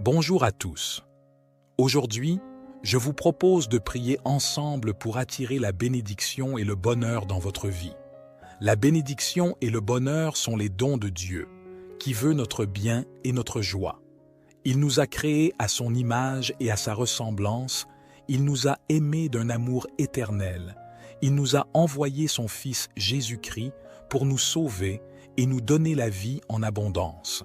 Bonjour à tous. Aujourd'hui, je vous propose de prier ensemble pour attirer la bénédiction et le bonheur dans votre vie. La bénédiction et le bonheur sont les dons de Dieu, qui veut notre bien et notre joie. Il nous a créés à son image et à sa ressemblance, il nous a aimés d'un amour éternel, il nous a envoyé son Fils Jésus-Christ pour nous sauver et nous donner la vie en abondance.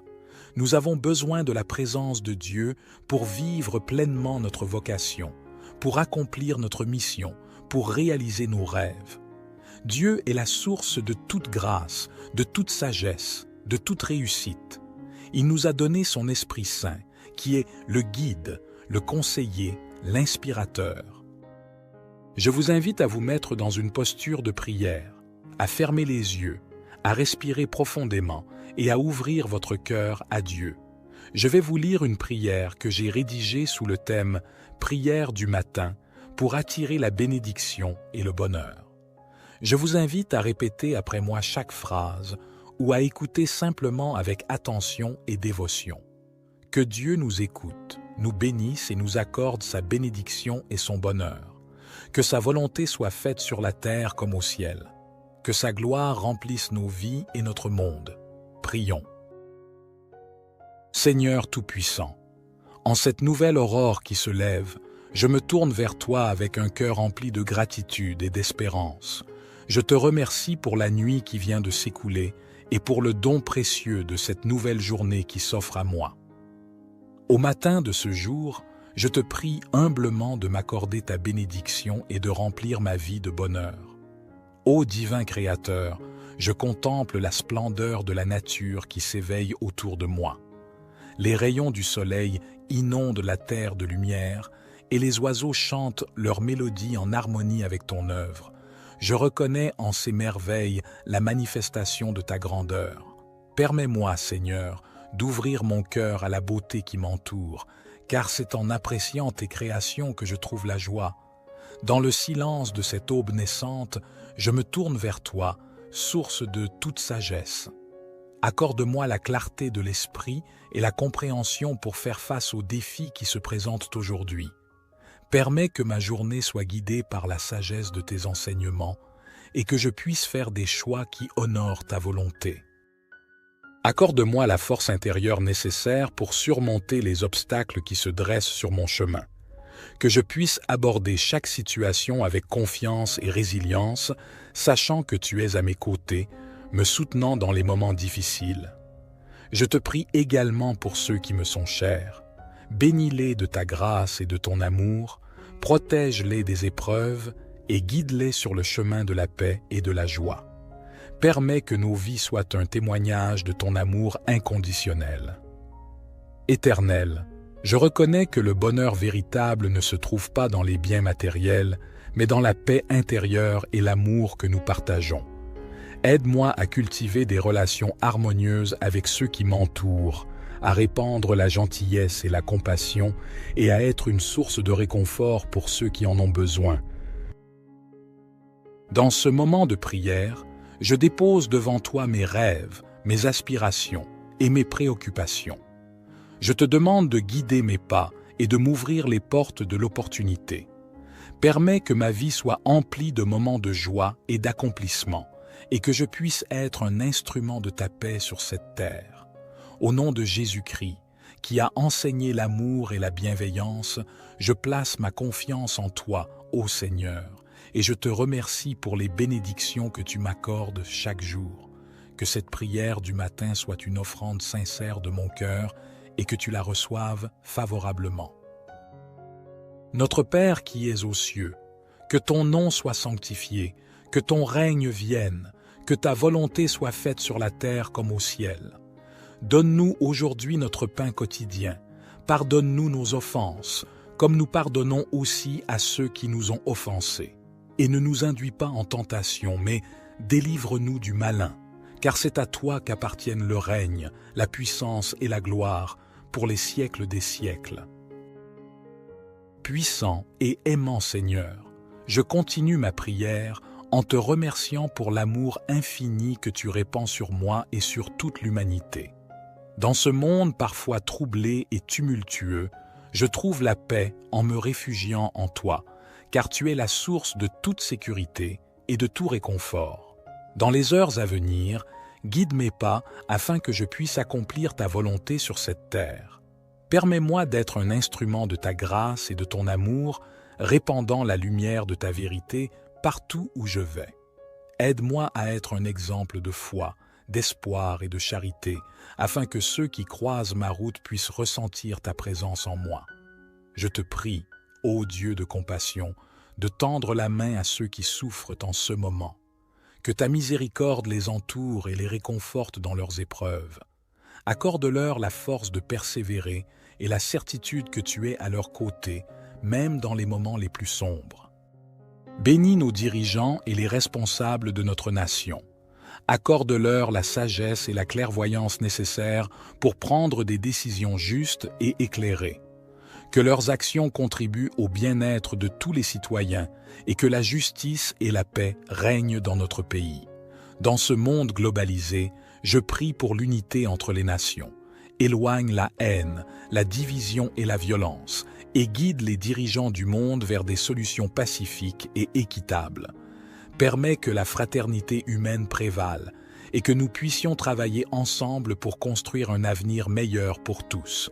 Nous avons besoin de la présence de Dieu pour vivre pleinement notre vocation, pour accomplir notre mission, pour réaliser nos rêves. Dieu est la source de toute grâce, de toute sagesse, de toute réussite. Il nous a donné son Esprit Saint, qui est le guide, le conseiller, l'inspirateur. Je vous invite à vous mettre dans une posture de prière, à fermer les yeux, à respirer profondément et à ouvrir votre cœur à Dieu. Je vais vous lire une prière que j'ai rédigée sous le thème « Prière du matin » pour attirer la bénédiction et le bonheur. Je vous invite à répéter après moi chaque phrase ou à écouter simplement avec attention et dévotion. Que Dieu nous écoute, nous bénisse et nous accorde sa bénédiction et son bonheur. Que sa volonté soit faite sur la terre comme au ciel. Que sa gloire remplisse nos vies et notre monde. Prions. Seigneur Tout-Puissant, en cette nouvelle aurore qui se lève, je me tourne vers toi avec un cœur rempli de gratitude et d'espérance. Je te remercie pour la nuit qui vient de s'écouler et pour le don précieux de cette nouvelle journée qui s'offre à moi. Au matin de ce jour, je te prie humblement de m'accorder ta bénédiction et de remplir ma vie de bonheur. Ô divin Créateur, je contemple la splendeur de la nature qui s'éveille autour de moi. Les rayons du soleil inondent la terre de lumière et les oiseaux chantent leur mélodie en harmonie avec ton œuvre. Je reconnais en ces merveilles la manifestation de ta grandeur. Permets-moi, Seigneur, d'ouvrir mon cœur à la beauté qui m'entoure, car c'est en appréciant tes créations que je trouve la joie. Dans le silence de cette aube naissante, je me tourne vers toi, source de toute sagesse. Accorde-moi la clarté de l'esprit et la compréhension pour faire face aux défis qui se présentent aujourd'hui. Permets que ma journée soit guidée par la sagesse de tes enseignements et que je puisse faire des choix qui honorent ta volonté. Accorde-moi la force intérieure nécessaire pour surmonter les obstacles qui se dressent sur mon chemin. Que je puisse aborder chaque situation avec confiance et résilience, sachant que tu es à mes côtés, me soutenant dans les moments difficiles. Je te prie également pour ceux qui me sont chers. Bénis-les de ta grâce et de ton amour, protège-les des épreuves et guide-les sur le chemin de la paix et de la joie. Permets que nos vies soient un témoignage de ton amour inconditionnel. Éternel, je reconnais que le bonheur véritable ne se trouve pas dans les biens matériels, mais dans la paix intérieure et l'amour que nous partageons. Aide-moi à cultiver des relations harmonieuses avec ceux qui m'entourent, à répandre la gentillesse et la compassion et à être une source de réconfort pour ceux qui en ont besoin. Dans ce moment de prière, je dépose devant toi mes rêves, mes aspirations et mes préoccupations. Je te demande de guider mes pas et de m'ouvrir les portes de l'opportunité. Permets que ma vie soit emplie de moments de joie et d'accomplissement et que je puisse être un instrument de ta paix sur cette terre. Au nom de Jésus-Christ, qui a enseigné l'amour et la bienveillance, je place ma confiance en toi, ô Seigneur, et je te remercie pour les bénédictions que tu m'accordes chaque jour. Que cette prière du matin soit une offrande sincère de mon cœur et que tu la reçoives favorablement. Notre Père qui es aux cieux, que ton nom soit sanctifié, que ton règne vienne, que ta volonté soit faite sur la terre comme au ciel. Donne-nous aujourd'hui notre pain quotidien. Pardonne-nous nos offenses, comme nous pardonnons aussi à ceux qui nous ont offensés. Et ne nous induis pas en tentation, mais délivre-nous du malin, car c'est à toi qu'appartiennent le règne, la puissance et la gloire, pour les siècles des siècles. Puissant et aimant Seigneur, je continue ma prière en te remerciant pour l'amour infini que tu répands sur moi et sur toute l'humanité. Dans ce monde parfois troublé et tumultueux, je trouve la paix en me réfugiant en toi, car tu es la source de toute sécurité et de tout réconfort. Dans les heures à venir, guide mes pas afin que je puisse accomplir ta volonté sur cette terre. Permets-moi d'être un instrument de ta grâce et de ton amour, répandant la lumière de ta vérité partout où je vais. Aide-moi à être un exemple de foi, d'espoir et de charité, afin que ceux qui croisent ma route puissent ressentir ta présence en moi. Je te prie, ô Dieu de compassion, de tendre la main à ceux qui souffrent en ce moment. Que ta miséricorde les entoure et les réconforte dans leurs épreuves. Accorde-leur la force de persévérer et la certitude que tu es à leur côté, même dans les moments les plus sombres. Bénis nos dirigeants et les responsables de notre nation. Accorde-leur la sagesse et la clairvoyance nécessaires pour prendre des décisions justes et éclairées. Que leurs actions contribuent au bien-être de tous les citoyens et que la justice et la paix règnent dans notre pays. Dans ce monde globalisé, je prie pour l'unité entre les nations. Éloigne la haine, la division et la violence et guide les dirigeants du monde vers des solutions pacifiques et équitables. Permets que la fraternité humaine prévale et que nous puissions travailler ensemble pour construire un avenir meilleur pour tous.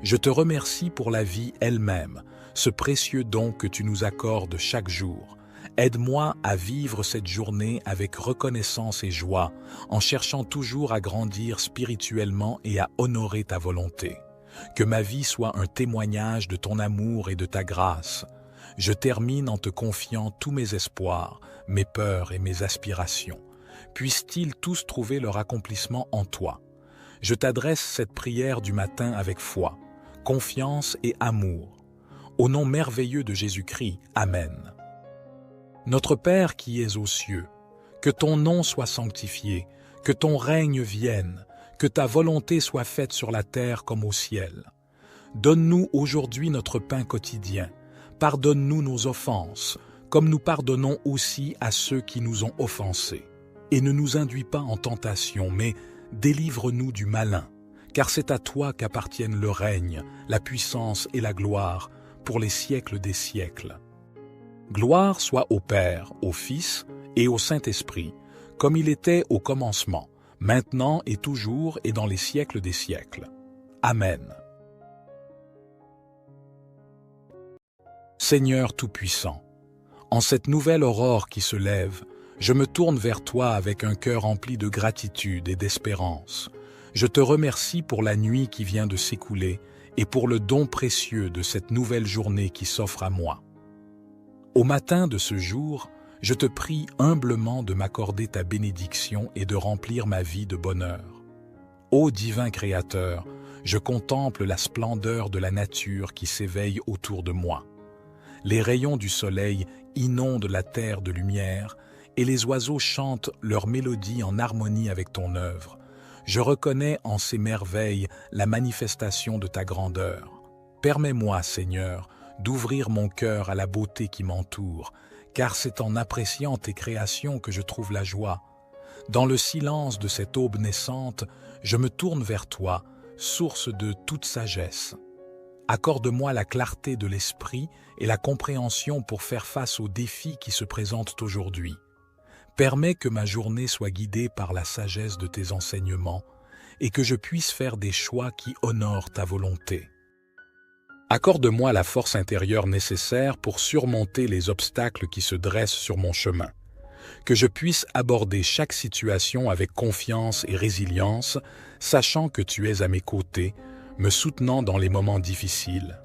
Je te remercie pour la vie elle-même, ce précieux don que tu nous accordes chaque jour. Aide-moi à vivre cette journée avec reconnaissance et joie, en cherchant toujours à grandir spirituellement et à honorer ta volonté. Que ma vie soit un témoignage de ton amour et de ta grâce. Je termine en te confiant tous mes espoirs, mes peurs et mes aspirations. Puissent-ils tous trouver leur accomplissement en toi. Je t'adresse cette prière du matin avec foi, confiance et amour. Au nom merveilleux de Jésus-Christ, Amen. Notre Père qui es aux cieux, que ton nom soit sanctifié, que ton règne vienne, que ta volonté soit faite sur la terre comme au ciel. Donne-nous aujourd'hui notre pain quotidien. Pardonne-nous nos offenses, comme nous pardonnons aussi à ceux qui nous ont offensés. Et ne nous induis pas en tentation, mais délivre-nous du malin, car c'est à toi qu'appartiennent le règne, la puissance et la gloire, pour les siècles des siècles. Gloire soit au Père, au Fils et au Saint-Esprit, comme il était au commencement, maintenant et toujours et dans les siècles des siècles. Amen. Seigneur Tout-Puissant, en cette nouvelle aurore qui se lève, je me tourne vers toi avec un cœur rempli de gratitude et d'espérance. Je te remercie pour la nuit qui vient de s'écouler et pour le don précieux de cette nouvelle journée qui s'offre à moi. Au matin de ce jour, je te prie humblement de m'accorder ta bénédiction et de remplir ma vie de bonheur. Ô divin Créateur, je contemple la splendeur de la nature qui s'éveille autour de moi. Les rayons du soleil inondent la terre de lumière et les oiseaux chantent leur mélodie en harmonie avec ton œuvre. Je reconnais en ces merveilles la manifestation de ta grandeur. Permets-moi, Seigneur, d'ouvrir mon cœur à la beauté qui m'entoure, car c'est en appréciant tes créations que je trouve la joie. Dans le silence de cette aube naissante, je me tourne vers toi, source de toute sagesse. Accorde-moi la clarté de l'esprit et la compréhension pour faire face aux défis qui se présentent aujourd'hui. Permets que ma journée soit guidée par la sagesse de tes enseignements et que je puisse faire des choix qui honorent ta volonté. Accorde-moi la force intérieure nécessaire pour surmonter les obstacles qui se dressent sur mon chemin. Que je puisse aborder chaque situation avec confiance et résilience, sachant que tu es à mes côtés, me soutenant dans les moments difficiles.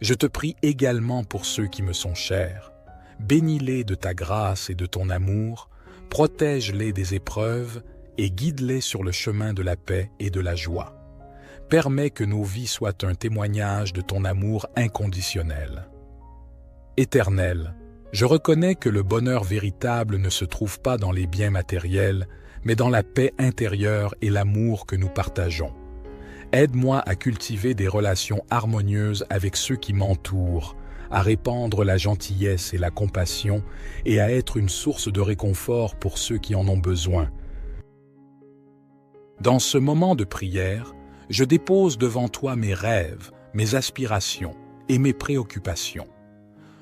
Je te prie également pour ceux qui me sont chers. Bénis-les de ta grâce et de ton amour, protège-les des épreuves et guide-les sur le chemin de la paix et de la joie. Permets que nos vies soient un témoignage de ton amour inconditionnel. Éternel, je reconnais que le bonheur véritable ne se trouve pas dans les biens matériels, mais dans la paix intérieure et l'amour que nous partageons. Aide-moi à cultiver des relations harmonieuses avec ceux qui m'entourent, à répandre la gentillesse et la compassion et à être une source de réconfort pour ceux qui en ont besoin. Dans ce moment de prière, je dépose devant toi mes rêves, mes aspirations et mes préoccupations.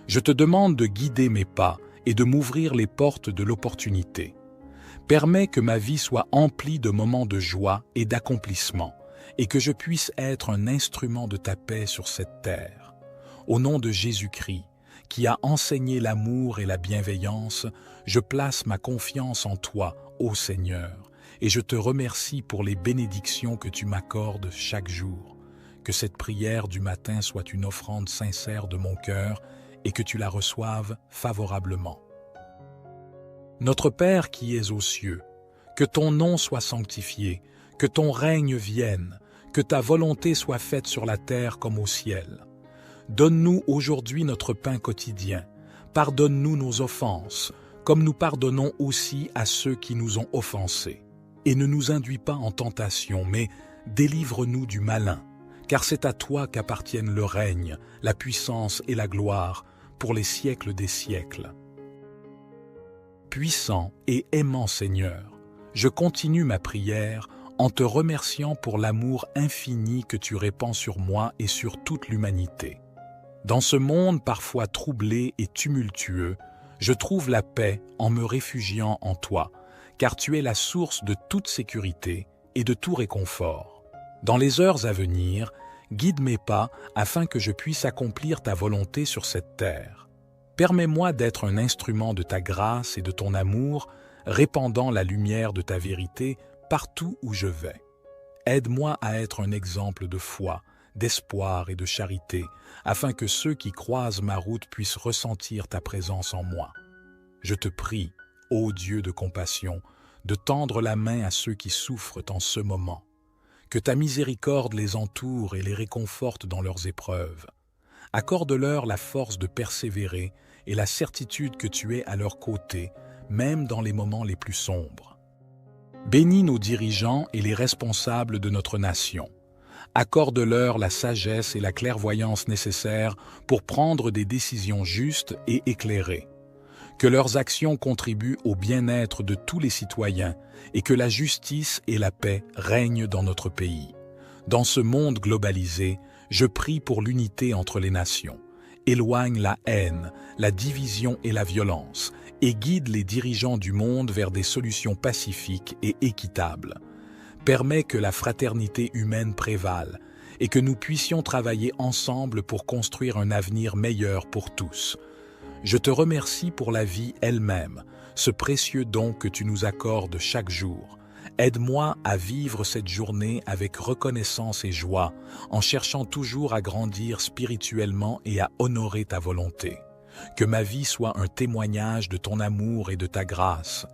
Je te demande de guider mes pas et de m'ouvrir les portes de l'opportunité. Permets que ma vie soit emplie de moments de joie et d'accomplissement, et que je puisse être un instrument de ta paix sur cette terre. Au nom de Jésus-Christ, qui a enseigné l'amour et la bienveillance, je place ma confiance en toi, ô Seigneur, et je te remercie pour les bénédictions que tu m'accordes chaque jour. Que cette prière du matin soit une offrande sincère de mon cœur et que tu la reçoives favorablement. Notre Père qui es aux cieux, que ton nom soit sanctifié, que ton règne vienne, que ta volonté soit faite sur la terre comme au ciel. Donne-nous aujourd'hui notre pain quotidien. Pardonne-nous nos offenses, comme nous pardonnons aussi à ceux qui nous ont offensés. Et ne nous induis pas en tentation, mais délivre-nous du malin, car c'est à toi qu'appartiennent le règne, la puissance et la gloire, pour les siècles des siècles. Puissant et aimant Seigneur, je continue ma prière en te remerciant pour l'amour infini que tu répands sur moi et sur toute l'humanité. Dans ce monde parfois troublé et tumultueux, je trouve la paix en me réfugiant en toi, car tu es la source de toute sécurité et de tout réconfort. Dans les heures à venir, guide mes pas afin que je puisse accomplir ta volonté sur cette terre. Permets-moi d'être un instrument de ta grâce et de ton amour, répandant la lumière de ta vérité partout où je vais. Aide-moi à être un exemple de foi, d'espoir et de charité, afin que ceux qui croisent ma route puissent ressentir ta présence en moi. Je te prie, ô Dieu de compassion, de tendre la main à ceux qui souffrent en ce moment. Que ta miséricorde les entoure et les réconforte dans leurs épreuves. Accorde-leur la force de persévérer et la certitude que tu es à leur côté, même dans les moments les plus sombres. Bénis nos dirigeants et les responsables de notre nation. Accorde-leur la sagesse et la clairvoyance nécessaires pour prendre des décisions justes et éclairées. Que leurs actions contribuent au bien-être de tous les citoyens et que la justice et la paix règnent dans notre pays. Dans ce monde globalisé, je prie pour l'unité entre les nations. Éloigne la haine, la division et la violence, et guide les dirigeants du monde vers des solutions pacifiques et équitables. Permets que la fraternité humaine prévale et que nous puissions travailler ensemble pour construire un avenir meilleur pour tous. Je te remercie pour la vie elle-même, ce précieux don que tu nous accordes chaque jour. Aide-moi à vivre cette journée avec reconnaissance et joie, en cherchant toujours à grandir spirituellement et à honorer ta volonté. Que ma vie soit un témoignage de ton amour et de ta grâce.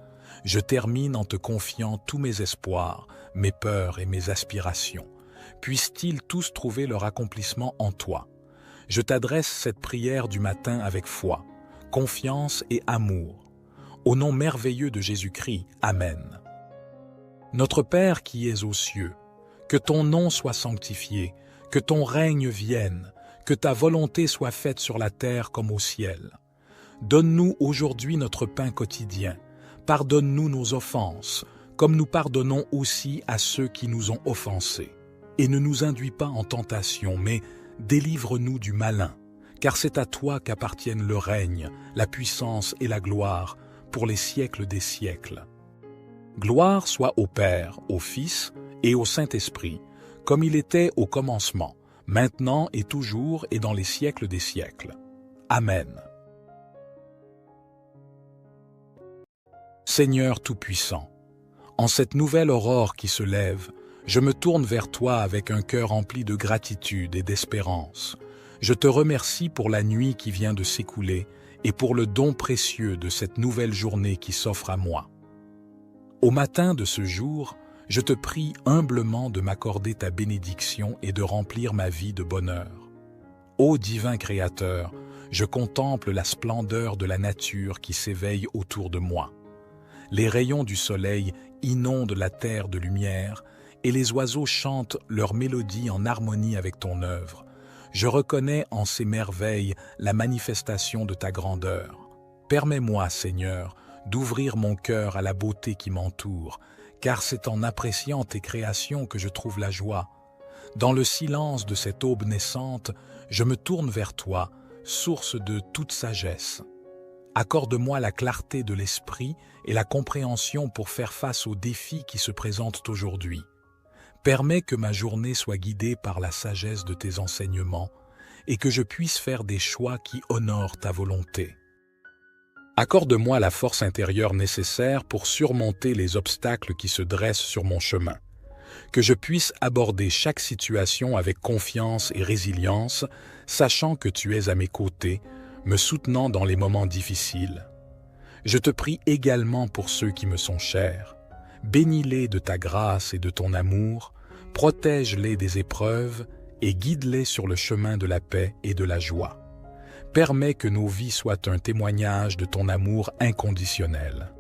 Je termine en te confiant tous mes espoirs, mes peurs et mes aspirations. Puissent-ils tous trouver leur accomplissement en toi. Je t'adresse cette prière du matin avec foi, confiance et amour. Au nom merveilleux de Jésus-Christ, Amen. Notre Père qui es aux cieux, que ton nom soit sanctifié, que ton règne vienne, que ta volonté soit faite sur la terre comme au ciel. Donne-nous aujourd'hui notre pain quotidien. Pardonne-nous nos offenses, comme nous pardonnons aussi à ceux qui nous ont offensés. Et ne nous induis pas en tentation, mais délivre-nous du malin, car c'est à toi qu'appartiennent le règne, la puissance et la gloire, pour les siècles des siècles. Gloire soit au Père, au Fils et au Saint-Esprit, comme il était au commencement, maintenant et toujours et dans les siècles des siècles. Amen. Seigneur Tout-Puissant, en cette nouvelle aurore qui se lève, je me tourne vers toi avec un cœur rempli de gratitude et d'espérance. Je te remercie pour la nuit qui vient de s'écouler et pour le don précieux de cette nouvelle journée qui s'offre à moi. Au matin de ce jour, je te prie humblement de m'accorder ta bénédiction et de remplir ma vie de bonheur. Ô divin Créateur, je contemple la splendeur de la nature qui s'éveille autour de moi. Les rayons du soleil inondent la terre de lumière et les oiseaux chantent leur mélodie en harmonie avec ton œuvre. Je reconnais en ces merveilles la manifestation de ta grandeur. Permets-moi, Seigneur, d'ouvrir mon cœur à la beauté qui m'entoure, car c'est en appréciant tes créations que je trouve la joie. Dans le silence de cette aube naissante, je me tourne vers toi, source de toute sagesse. Accorde-moi la clarté de l'esprit et la compréhension pour faire face aux défis qui se présentent aujourd'hui. Permets que ma journée soit guidée par la sagesse de tes enseignements et que je puisse faire des choix qui honorent ta volonté. Accorde-moi la force intérieure nécessaire pour surmonter les obstacles qui se dressent sur mon chemin. Que je puisse aborder chaque situation avec confiance et résilience, sachant que tu es à mes côtés, me soutenant dans les moments difficiles. Je te prie également pour ceux qui me sont chers. Bénis-les de ta grâce et de ton amour, protège-les des épreuves et guide-les sur le chemin de la paix et de la joie. Permets que nos vies soient un témoignage de ton amour inconditionnel.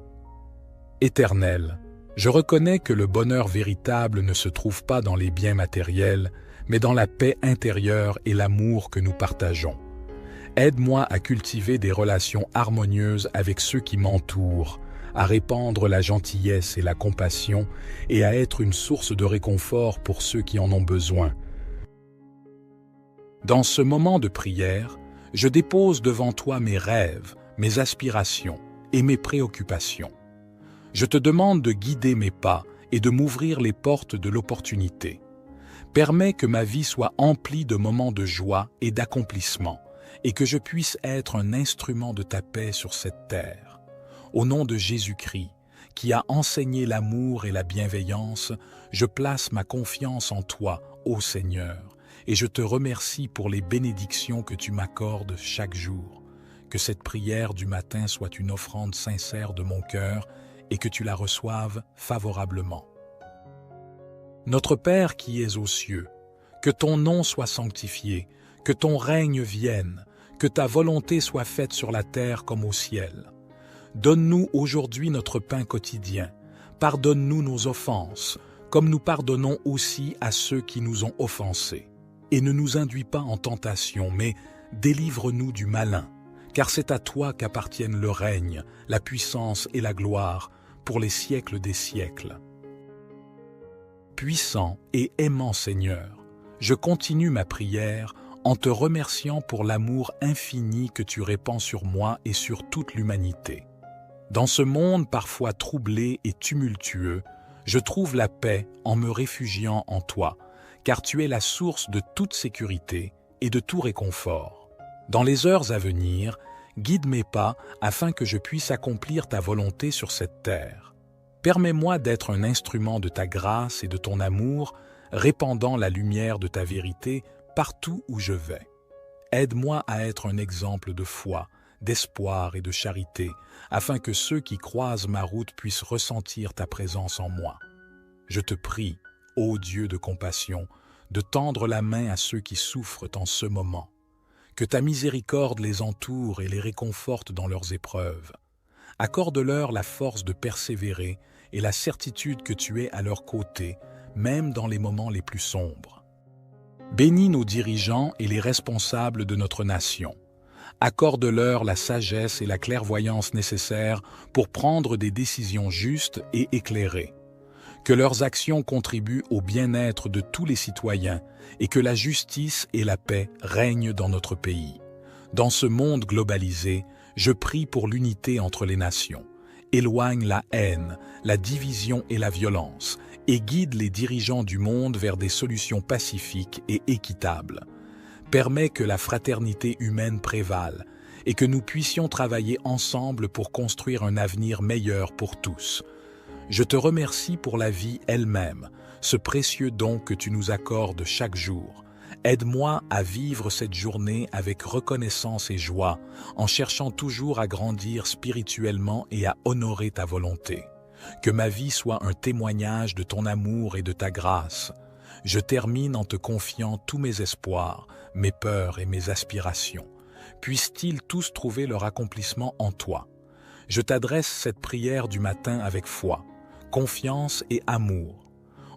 Éternel, je reconnais que le bonheur véritable ne se trouve pas dans les biens matériels, mais dans la paix intérieure et l'amour que nous partageons. Aide-moi à cultiver des relations harmonieuses avec ceux qui m'entourent, à répandre la gentillesse et la compassion et à être une source de réconfort pour ceux qui en ont besoin. Dans ce moment de prière, je dépose devant toi mes rêves, mes aspirations et mes préoccupations. Je te demande de guider mes pas et de m'ouvrir les portes de l'opportunité. Permets que ma vie soit emplie de moments de joie et d'accomplissement et que je puisse être un instrument de ta paix sur cette terre. Au nom de Jésus-Christ, qui a enseigné l'amour et la bienveillance, je place ma confiance en toi, ô Seigneur, et je te remercie pour les bénédictions que tu m'accordes chaque jour. Que cette prière du matin soit une offrande sincère de mon cœur et que tu la reçoives favorablement. Notre Père qui es aux cieux, que ton nom soit sanctifié, que ton règne vienne, que ta volonté soit faite sur la terre comme au ciel. Donne-nous aujourd'hui notre pain quotidien. Pardonne-nous nos offenses, comme nous pardonnons aussi à ceux qui nous ont offensés. Et ne nous induis pas en tentation, mais délivre-nous du malin, car c'est à toi qu'appartiennent le règne, la puissance et la gloire, pour les siècles des siècles. Puissant et aimant Seigneur, je continue ma prière en te remerciant pour l'amour infini que tu répands sur moi et sur toute l'humanité. Dans ce monde parfois troublé et tumultueux, je trouve la paix en me réfugiant en toi, car tu es la source de toute sécurité et de tout réconfort. Dans les heures à venir, guide mes pas afin que je puisse accomplir ta volonté sur cette terre. Permets-moi d'être un instrument de ta grâce et de ton amour, répandant la lumière de ta vérité partout où je vais. Aide-moi à être un exemple de foi, d'espoir et de charité, afin que ceux qui croisent ma route puissent ressentir ta présence en moi. Je te prie, ô Dieu de compassion, de tendre la main à ceux qui souffrent en ce moment. Que ta miséricorde les entoure et les réconforte dans leurs épreuves. Accorde-leur la force de persévérer et la certitude que tu es à leur côté, même dans les moments les plus sombres. Bénis nos dirigeants et les responsables de notre nation. Accorde-leur la sagesse et la clairvoyance nécessaires pour prendre des décisions justes et éclairées. Que leurs actions contribuent au bien-être de tous les citoyens et que la justice et la paix règnent dans notre pays. Dans ce monde globalisé, je prie pour l'unité entre les nations. Éloigne la haine, la division et la violence et guide les dirigeants du monde vers des solutions pacifiques et équitables. Permets que la fraternité humaine prévale et que nous puissions travailler ensemble pour construire un avenir meilleur pour tous. Je te remercie pour la vie elle-même, ce précieux don que tu nous accordes chaque jour. Aide-moi à vivre cette journée avec reconnaissance et joie, en cherchant toujours à grandir spirituellement et à honorer ta volonté. Que ma vie soit un témoignage de ton amour et de ta grâce. Je termine en te confiant tous mes espoirs, mes peurs et mes aspirations. Puissent-ils tous trouver leur accomplissement en toi. Je t'adresse cette prière du matin avec foi, confiance et amour.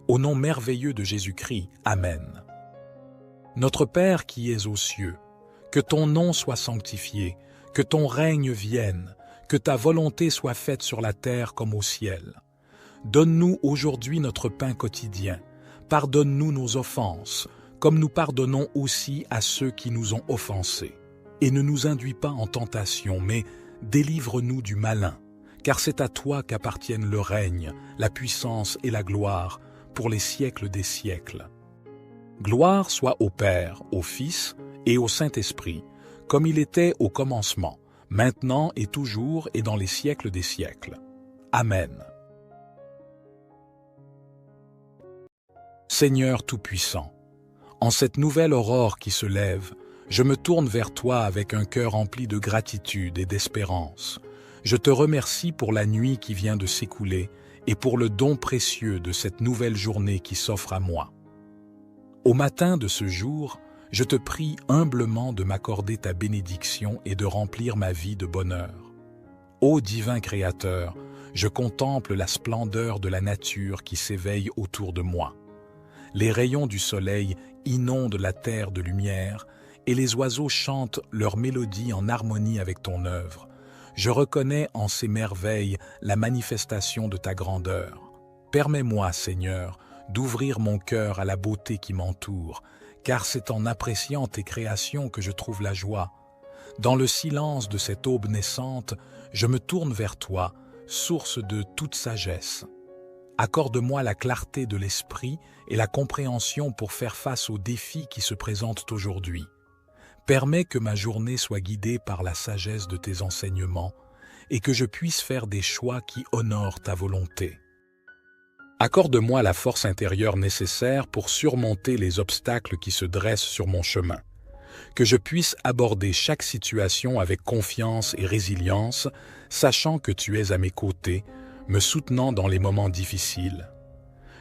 Au nom merveilleux de Jésus-Christ, Amen. Notre Père qui es aux cieux, que ton nom soit sanctifié, que ton règne vienne, que ta volonté soit faite sur la terre comme au ciel. Donne-nous aujourd'hui notre pain quotidien. Pardonne-nous nos offenses, comme nous pardonnons aussi à ceux qui nous ont offensés. Et ne nous induis pas en tentation, mais délivre-nous du malin, car c'est à toi qu'appartiennent le règne, la puissance et la gloire, pour les siècles des siècles. Gloire soit au Père, au Fils et au Saint-Esprit, comme il était au commencement, maintenant et toujours et dans les siècles des siècles. Amen. Seigneur Tout-Puissant, en cette nouvelle aurore qui se lève, je me tourne vers toi avec un cœur rempli de gratitude et d'espérance. Je te remercie pour la nuit qui vient de s'écouler et pour le don précieux de cette nouvelle journée qui s'offre à moi. Au matin de ce jour, je te prie humblement de m'accorder ta bénédiction et de remplir ma vie de bonheur. Ô divin Créateur, je contemple la splendeur de la nature qui s'éveille autour de moi. Les rayons du soleil inondent la terre de lumière et les oiseaux chantent leur mélodie en harmonie avec ton œuvre. Je reconnais en ces merveilles la manifestation de ta grandeur. Permets-moi, Seigneur, d'ouvrir mon cœur à la beauté qui m'entoure, car c'est en appréciant tes créations que je trouve la joie. Dans le silence de cette aube naissante, je me tourne vers toi, source de toute sagesse. Accorde-moi la clarté de l'esprit et la compréhension pour faire face aux défis qui se présentent aujourd'hui. Permets que ma journée soit guidée par la sagesse de tes enseignements et que je puisse faire des choix qui honorent ta volonté. Accorde-moi la force intérieure nécessaire pour surmonter les obstacles qui se dressent sur mon chemin. Que je puisse aborder chaque situation avec confiance et résilience, sachant que tu es à mes côtés, me soutenant dans les moments difficiles.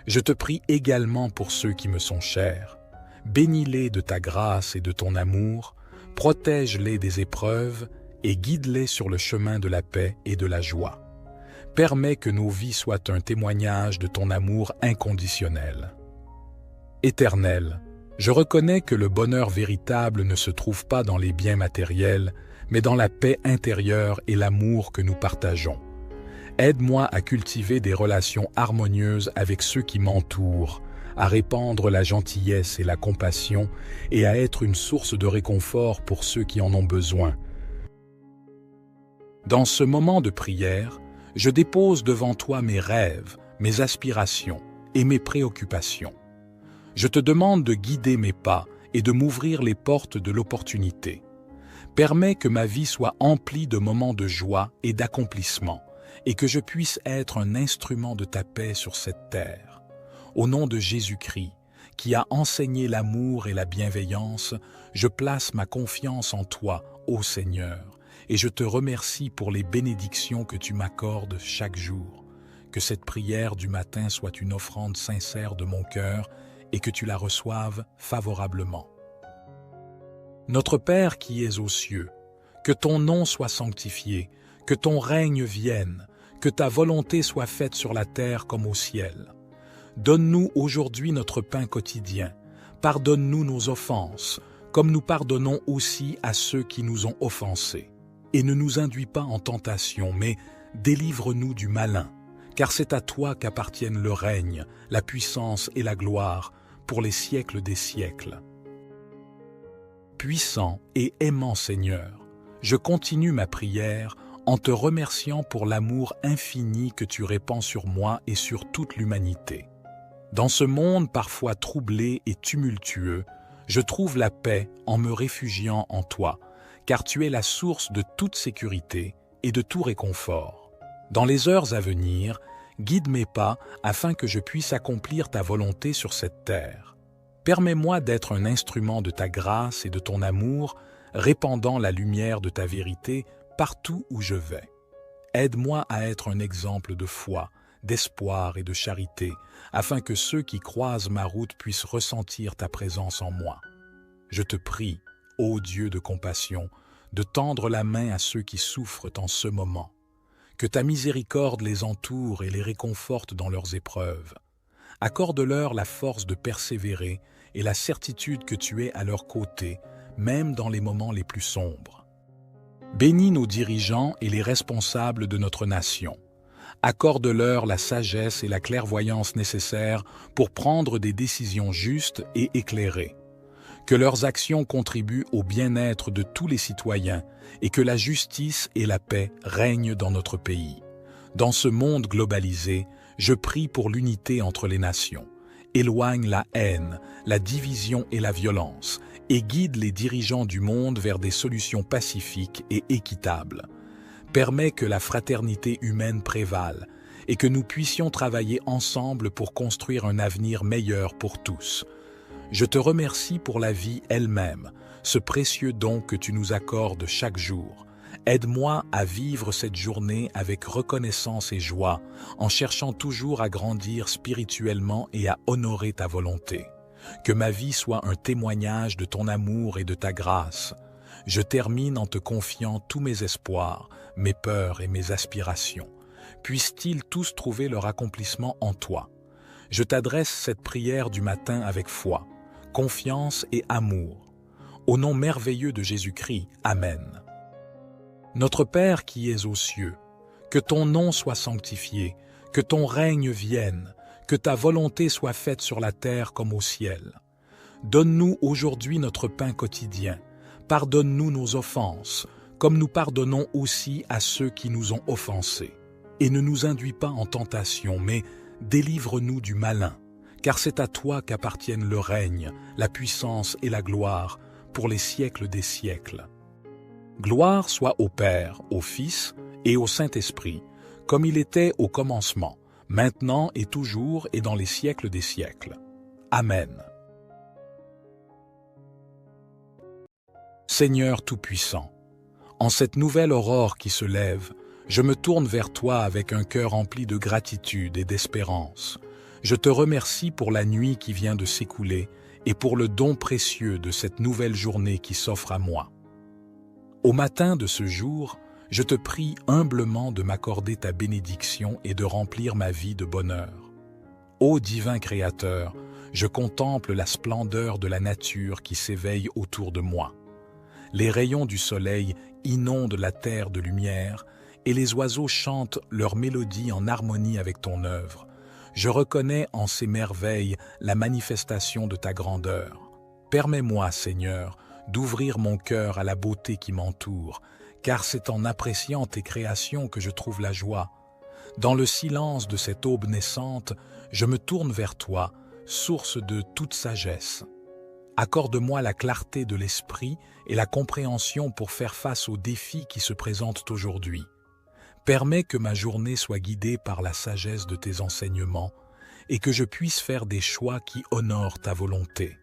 Je te prie également pour ceux qui me sont chers. Bénis-les de ta grâce et de ton amour, protège-les des épreuves et guide-les sur le chemin de la paix et de la joie. Permets que nos vies soient un témoignage de ton amour inconditionnel. Éternel, je reconnais que le bonheur véritable ne se trouve pas dans les biens matériels, mais dans la paix intérieure et l'amour que nous partageons. Aide-moi à cultiver des relations harmonieuses avec ceux qui m'entourent, à répandre la gentillesse et la compassion et à être une source de réconfort pour ceux qui en ont besoin. Dans ce moment de prière, je dépose devant toi mes rêves, mes aspirations et mes préoccupations. Je te demande de guider mes pas et de m'ouvrir les portes de l'opportunité. Permets que ma vie soit emplie de moments de joie et d'accomplissement et que je puisse être un instrument de ta paix sur cette terre. Au nom de Jésus-Christ, qui a enseigné l'amour et la bienveillance, je place ma confiance en toi, ô Seigneur, et je te remercie pour les bénédictions que tu m'accordes chaque jour. Que cette prière du matin soit une offrande sincère de mon cœur et que tu la reçoives favorablement. Notre Père qui es aux cieux, que ton nom soit sanctifié, que ton règne vienne, que ta volonté soit faite sur la terre comme au ciel. Donne-nous aujourd'hui notre pain quotidien. Pardonne-nous nos offenses, comme nous pardonnons aussi à ceux qui nous ont offensés. Et ne nous induis pas en tentation, mais délivre-nous du malin, car c'est à toi qu'appartiennent le règne, la puissance et la gloire, pour les siècles des siècles. Puissant et aimant Seigneur, je continue ma prière en te remerciant pour l'amour infini que tu répands sur moi et sur toute l'humanité. Dans ce monde parfois troublé et tumultueux, je trouve la paix en me réfugiant en toi, car tu es la source de toute sécurité et de tout réconfort. Dans les heures à venir, guide mes pas afin que je puisse accomplir ta volonté sur cette terre. Permets-moi d'être un instrument de ta grâce et de ton amour, répandant la lumière de ta vérité partout où je vais. Aide-moi à être un exemple de foi, d'espoir et de charité, afin que ceux qui croisent ma route puissent ressentir ta présence en moi. Je te prie, ô Dieu de compassion, de tendre la main à ceux qui souffrent en ce moment. Que ta miséricorde les entoure et les réconforte dans leurs épreuves. Accorde-leur la force de persévérer et la certitude que tu es à leur côté, même dans les moments les plus sombres. Bénis nos dirigeants et les responsables de notre nation. Accorde-leur la sagesse et la clairvoyance nécessaires pour prendre des décisions justes et éclairées. Que leurs actions contribuent au bien-être de tous les citoyens et que la justice et la paix règnent dans notre pays. Dans ce monde globalisé, je prie pour l'unité entre les nations. Éloigne la haine, la division et la violence, et guide les dirigeants du monde vers des solutions pacifiques et équitables. Permets que la fraternité humaine prévale et que nous puissions travailler ensemble pour construire un avenir meilleur pour tous. Je te remercie pour la vie elle-même, ce précieux don que tu nous accordes chaque jour. Aide-moi à vivre cette journée avec reconnaissance et joie, en cherchant toujours à grandir spirituellement et à honorer ta volonté. Que ma vie soit un témoignage de ton amour et de ta grâce. Je termine en te confiant tous mes espoirs, mes peurs et mes aspirations. Puissent-ils tous trouver leur accomplissement en toi. Je t'adresse cette prière du matin avec foi, confiance et amour. Au nom merveilleux de Jésus-Christ, Amen. Notre Père qui es aux cieux, que ton nom soit sanctifié, que ton règne vienne, que ta volonté soit faite sur la terre comme au ciel. Donne-nous aujourd'hui notre pain quotidien. Pardonne-nous nos offenses, comme nous pardonnons aussi à ceux qui nous ont offensés. Et ne nous induis pas en tentation, mais délivre-nous du malin, car c'est à toi qu'appartiennent le règne, la puissance et la gloire, pour les siècles des siècles. Gloire soit au Père, au Fils et au Saint-Esprit, comme il était au commencement, maintenant et toujours et dans les siècles des siècles. Amen. Seigneur Tout-Puissant, en cette nouvelle aurore qui se lève, je me tourne vers toi avec un cœur rempli de gratitude et d'espérance. Je te remercie pour la nuit qui vient de s'écouler et pour le don précieux de cette nouvelle journée qui s'offre à moi. Au matin de ce jour, je te prie humblement de m'accorder ta bénédiction et de remplir ma vie de bonheur. Ô divin Créateur, je contemple la splendeur de la nature qui s'éveille autour de moi. Les rayons du soleil inondent la terre de lumière et les oiseaux chantent leur mélodie en harmonie avec ton œuvre. Je reconnais en ces merveilles la manifestation de ta grandeur. Permets-moi, Seigneur, d'ouvrir mon cœur à la beauté qui m'entoure, car c'est en appréciant tes créations que je trouve la joie. Dans le silence de cette aube naissante, je me tourne vers toi, source de toute sagesse. Accorde-moi la clarté de l'esprit et la compréhension pour faire face aux défis qui se présentent aujourd'hui. Permets que ma journée soit guidée par la sagesse de tes enseignements et que je puisse faire des choix qui honorent ta volonté.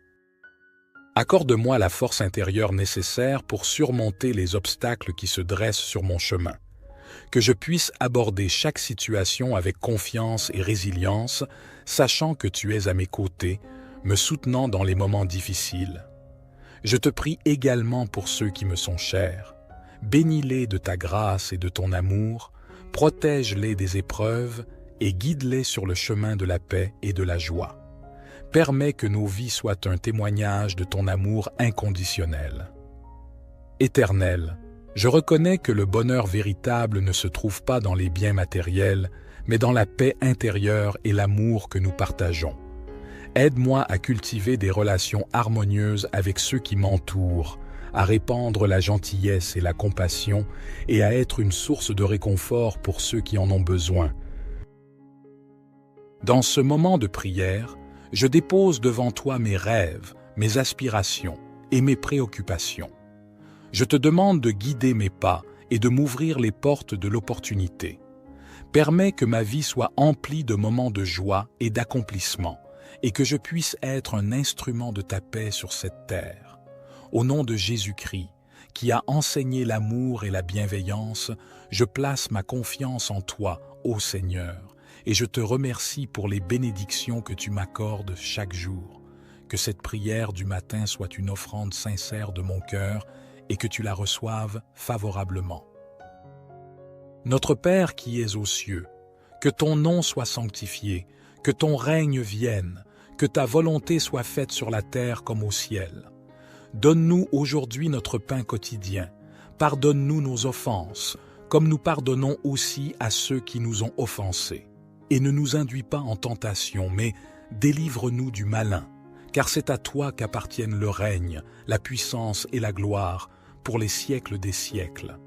Accorde-moi la force intérieure nécessaire pour surmonter les obstacles qui se dressent sur mon chemin. Que je puisse aborder chaque situation avec confiance et résilience, sachant que tu es à mes côtés, me soutenant dans les moments difficiles. Je te prie également pour ceux qui me sont chers. Bénis-les de ta grâce et de ton amour, protège-les des épreuves et guide-les sur le chemin de la paix et de la joie. Permets que nos vies soient un témoignage de ton amour inconditionnel. Éternel, je reconnais que le bonheur véritable ne se trouve pas dans les biens matériels, mais dans la paix intérieure et l'amour que nous partageons. Aide-moi à cultiver des relations harmonieuses avec ceux qui m'entourent, à répandre la gentillesse et la compassion et à être une source de réconfort pour ceux qui en ont besoin. Dans ce moment de prière, je dépose devant toi mes rêves, mes aspirations et mes préoccupations. Je te demande de guider mes pas et de m'ouvrir les portes de l'opportunité. Permets que ma vie soit emplie de moments de joie et d'accomplissement et que je puisse être un instrument de ta paix sur cette terre. Au nom de Jésus-Christ, qui a enseigné l'amour et la bienveillance, je place ma confiance en toi, ô Seigneur, et je te remercie pour les bénédictions que tu m'accordes chaque jour. Que cette prière du matin soit une offrande sincère de mon cœur et que tu la reçoives favorablement. Notre Père qui es aux cieux, que ton nom soit sanctifié, que ton règne vienne, que ta volonté soit faite sur la terre comme au ciel. Donne-nous aujourd'hui notre pain quotidien. Pardonne-nous nos offenses, comme nous pardonnons aussi à ceux qui nous ont offensés. Et ne nous induis pas en tentation, mais délivre-nous du malin, car c'est à toi qu'appartiennent le règne, la puissance et la gloire, pour les siècles des siècles.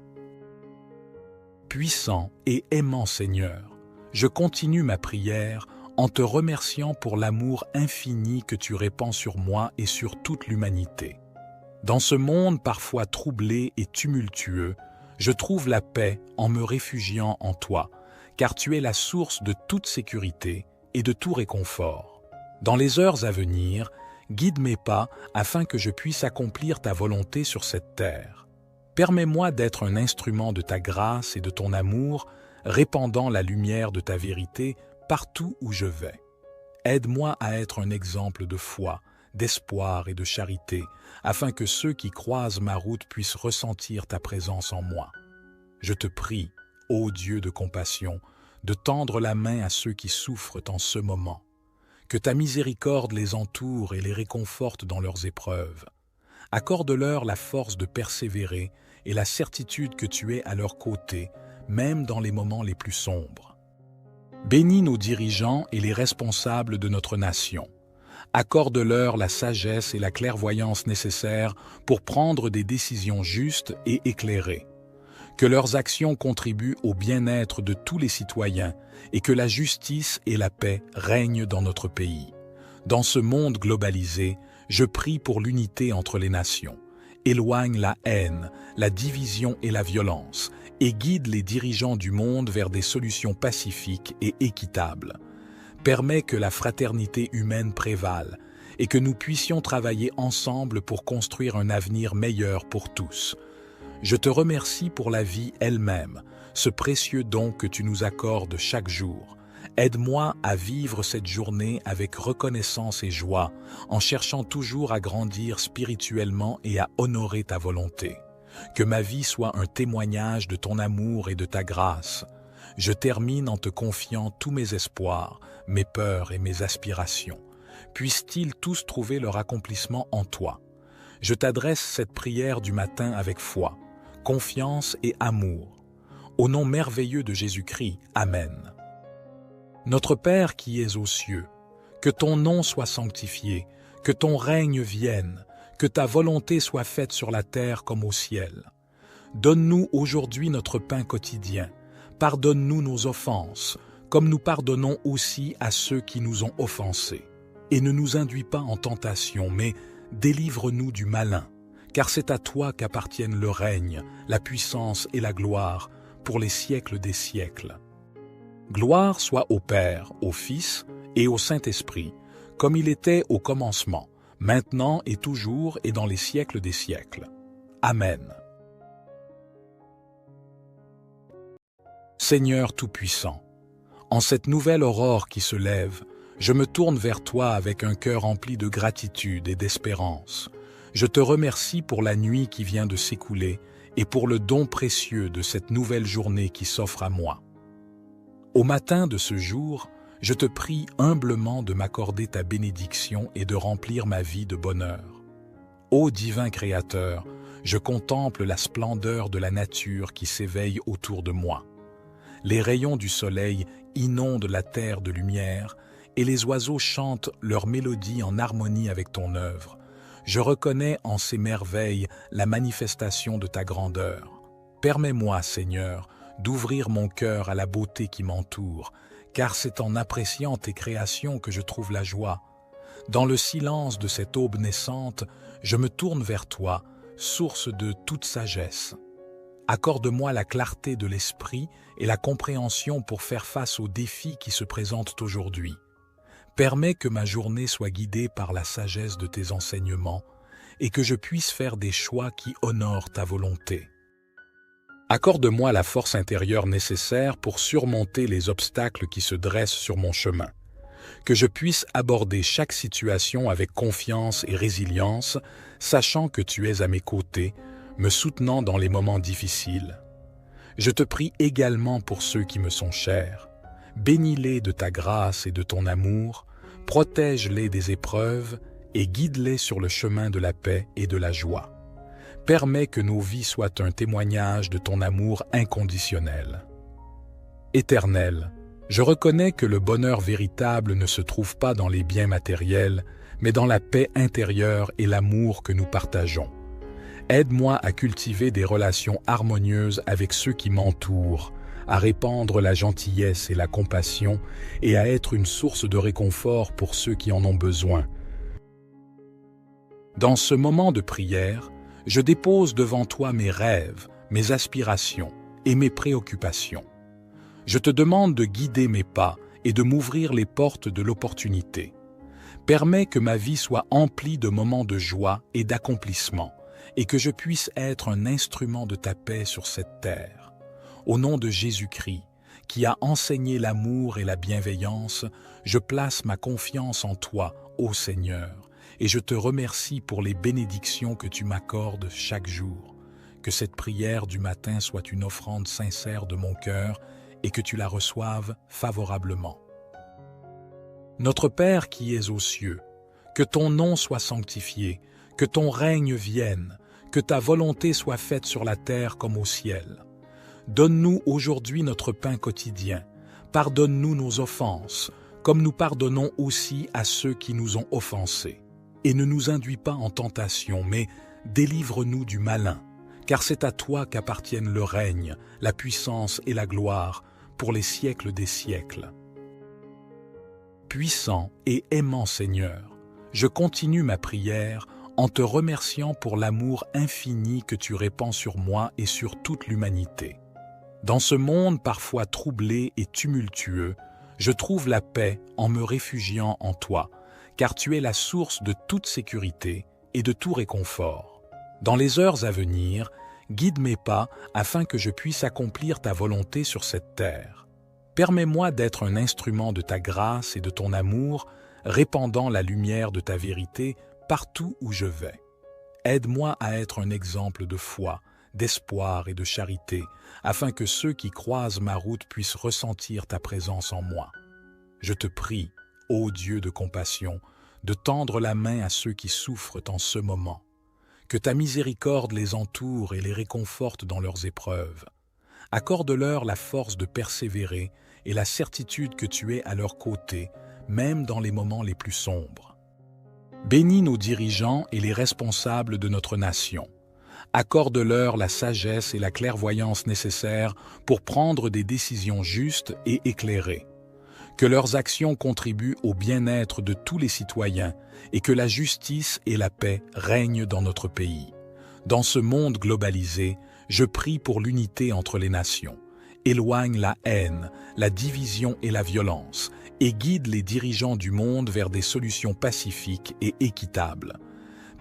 Puissant et aimant Seigneur, je continue ma prière en te remerciant pour l'amour infini que tu répands sur moi et sur toute l'humanité. Dans ce monde parfois troublé et tumultueux, je trouve la paix en me réfugiant en toi, car tu es la source de toute sécurité et de tout réconfort. Dans les heures à venir, guide mes pas afin que je puisse accomplir ta volonté sur cette terre. Permets-moi d'être un instrument de ta grâce et de ton amour, répandant la lumière de ta vérité partout où je vais. Aide-moi à être un exemple de foi, d'espoir et de charité, afin que ceux qui croisent ma route puissent ressentir ta présence en moi. Je te prie, ô Dieu de compassion, de tendre la main à ceux qui souffrent en ce moment. Que ta miséricorde les entoure et les réconforte dans leurs épreuves. Accorde-leur la force de persévérer et la certitude que tu es à leur côté, même dans les moments les plus sombres. Bénis nos dirigeants et les responsables de notre nation. Accorde-leur la sagesse et la clairvoyance nécessaires pour prendre des décisions justes et éclairées. Que leurs actions contribuent au bien-être de tous les citoyens et que la justice et la paix règnent dans notre pays. Dans ce monde globalisé, je prie pour l'unité entre les nations. Éloigne la haine, la division et la violence et guide les dirigeants du monde vers des solutions pacifiques et équitables. Permets que la fraternité humaine prévale et que nous puissions travailler ensemble pour construire un avenir meilleur pour tous. Je te remercie pour la vie elle-même, ce précieux don que tu nous accordes chaque jour. Aide-moi à vivre cette journée avec reconnaissance et joie, en cherchant toujours à grandir spirituellement et à honorer ta volonté. Que ma vie soit un témoignage de ton amour et de ta grâce. Je termine en te confiant tous mes espoirs, mes peurs et mes aspirations. Puissent-ils tous trouver leur accomplissement en toi. Je t'adresse cette prière du matin avec foi, confiance et amour. Au nom merveilleux de Jésus-Christ, Amen. Notre Père qui es aux cieux, que ton nom soit sanctifié, que ton règne vienne, que ta volonté soit faite sur la terre comme au ciel. Donne-nous aujourd'hui notre pain quotidien. Pardonne-nous nos offenses, comme nous pardonnons aussi à ceux qui nous ont offensés. Et ne nous induis pas en tentation, mais délivre-nous du malin, car c'est à toi qu'appartiennent le règne, la puissance et la gloire, pour les siècles des siècles. Gloire soit au Père, au Fils et au Saint-Esprit, comme il était au commencement, maintenant et toujours et dans les siècles des siècles. Amen. Seigneur Tout-Puissant, en cette nouvelle aurore qui se lève, je me tourne vers toi avec un cœur rempli de gratitude et d'espérance. Je te remercie pour la nuit qui vient de s'écouler et pour le don précieux de cette nouvelle journée qui s'offre à moi. Au matin de ce jour, je te prie humblement de m'accorder ta bénédiction et de remplir ma vie de bonheur. Ô divin Créateur, je contemple la splendeur de la nature qui s'éveille autour de moi. Les rayons du soleil inondent la terre de lumière et les oiseaux chantent leur mélodie en harmonie avec ton œuvre. Je reconnais en ces merveilles la manifestation de ta grandeur. Permets-moi, Seigneur, d'ouvrir mon cœur à la beauté qui m'entoure, car c'est en appréciant tes créations que je trouve la joie. Dans le silence de cette aube naissante, je me tourne vers toi, source de toute sagesse. Accorde-moi la clarté de l'esprit et la compréhension pour faire face aux défis qui se présentent aujourd'hui. Permets que ma journée soit guidée par la sagesse de tes enseignements et que je puisse faire des choix qui honorent ta volonté. Accorde-moi la force intérieure nécessaire pour surmonter les obstacles qui se dressent sur mon chemin. Que je puisse aborder chaque situation avec confiance et résilience, sachant que tu es à mes côtés, me soutenant dans les moments difficiles. Je te prie également pour ceux qui me sont chers. Bénis-les de ta grâce et de ton amour, protège-les des épreuves et guide-les sur le chemin de la paix et de la joie. Permets que nos vies soient un témoignage de ton amour inconditionnel. Éternel, je reconnais que le bonheur véritable ne se trouve pas dans les biens matériels, mais dans la paix intérieure et l'amour que nous partageons. Aide-moi à cultiver des relations harmonieuses avec ceux qui m'entourent, à répandre la gentillesse et la compassion et à être une source de réconfort pour ceux qui en ont besoin. Dans ce moment de prière, je dépose devant toi mes rêves, mes aspirations et mes préoccupations. Je te demande de guider mes pas et de m'ouvrir les portes de l'opportunité. Permets que ma vie soit emplie de moments de joie et d'accomplissement, et que je puisse être un instrument de ta paix sur cette terre. Au nom de Jésus-Christ, qui a enseigné l'amour et la bienveillance, je place ma confiance en toi, ô Seigneur, et je te remercie pour les bénédictions que tu m'accordes chaque jour. Que cette prière du matin soit une offrande sincère de mon cœur et que tu la reçoives favorablement. Notre Père qui es aux cieux, que ton nom soit sanctifié, que ton règne vienne, que ta volonté soit faite sur la terre comme au ciel. Donne-nous aujourd'hui notre pain quotidien. Pardonne-nous nos offenses, comme nous pardonnons aussi à ceux qui nous ont offensés. Et ne nous induis pas en tentation, mais délivre-nous du malin, car c'est à toi qu'appartiennent le règne, la puissance et la gloire, pour les siècles des siècles. Puissant et aimant Seigneur, je continue ma prière en te remerciant pour l'amour infini que tu répands sur moi et sur toute l'humanité. Dans ce monde parfois troublé et tumultueux, je trouve la paix en me réfugiant en toi, car tu es la source de toute sécurité et de tout réconfort. Dans les heures à venir, guide mes pas afin que je puisse accomplir ta volonté sur cette terre. Permets-moi d'être un instrument de ta grâce et de ton amour, répandant la lumière de ta vérité partout où je vais. Aide-moi à être un exemple de foi, d'espoir et de charité, afin que ceux qui croisent ma route puissent ressentir ta présence en moi. Je te prie, ô Dieu de compassion, de tendre la main à ceux qui souffrent en ce moment. Que ta miséricorde les entoure et les réconforte dans leurs épreuves. Accorde-leur la force de persévérer et la certitude que tu es à leur côté, même dans les moments les plus sombres. Bénis nos dirigeants et les responsables de notre nation. Accorde-leur la sagesse et la clairvoyance nécessaires pour prendre des décisions justes et éclairées. Que leurs actions contribuent au bien-être de tous les citoyens et que la justice et la paix règnent dans notre pays. Dans ce monde globalisé, je prie pour l'unité entre les nations. Éloigne la haine, la division et la violence et guide les dirigeants du monde vers des solutions pacifiques et équitables.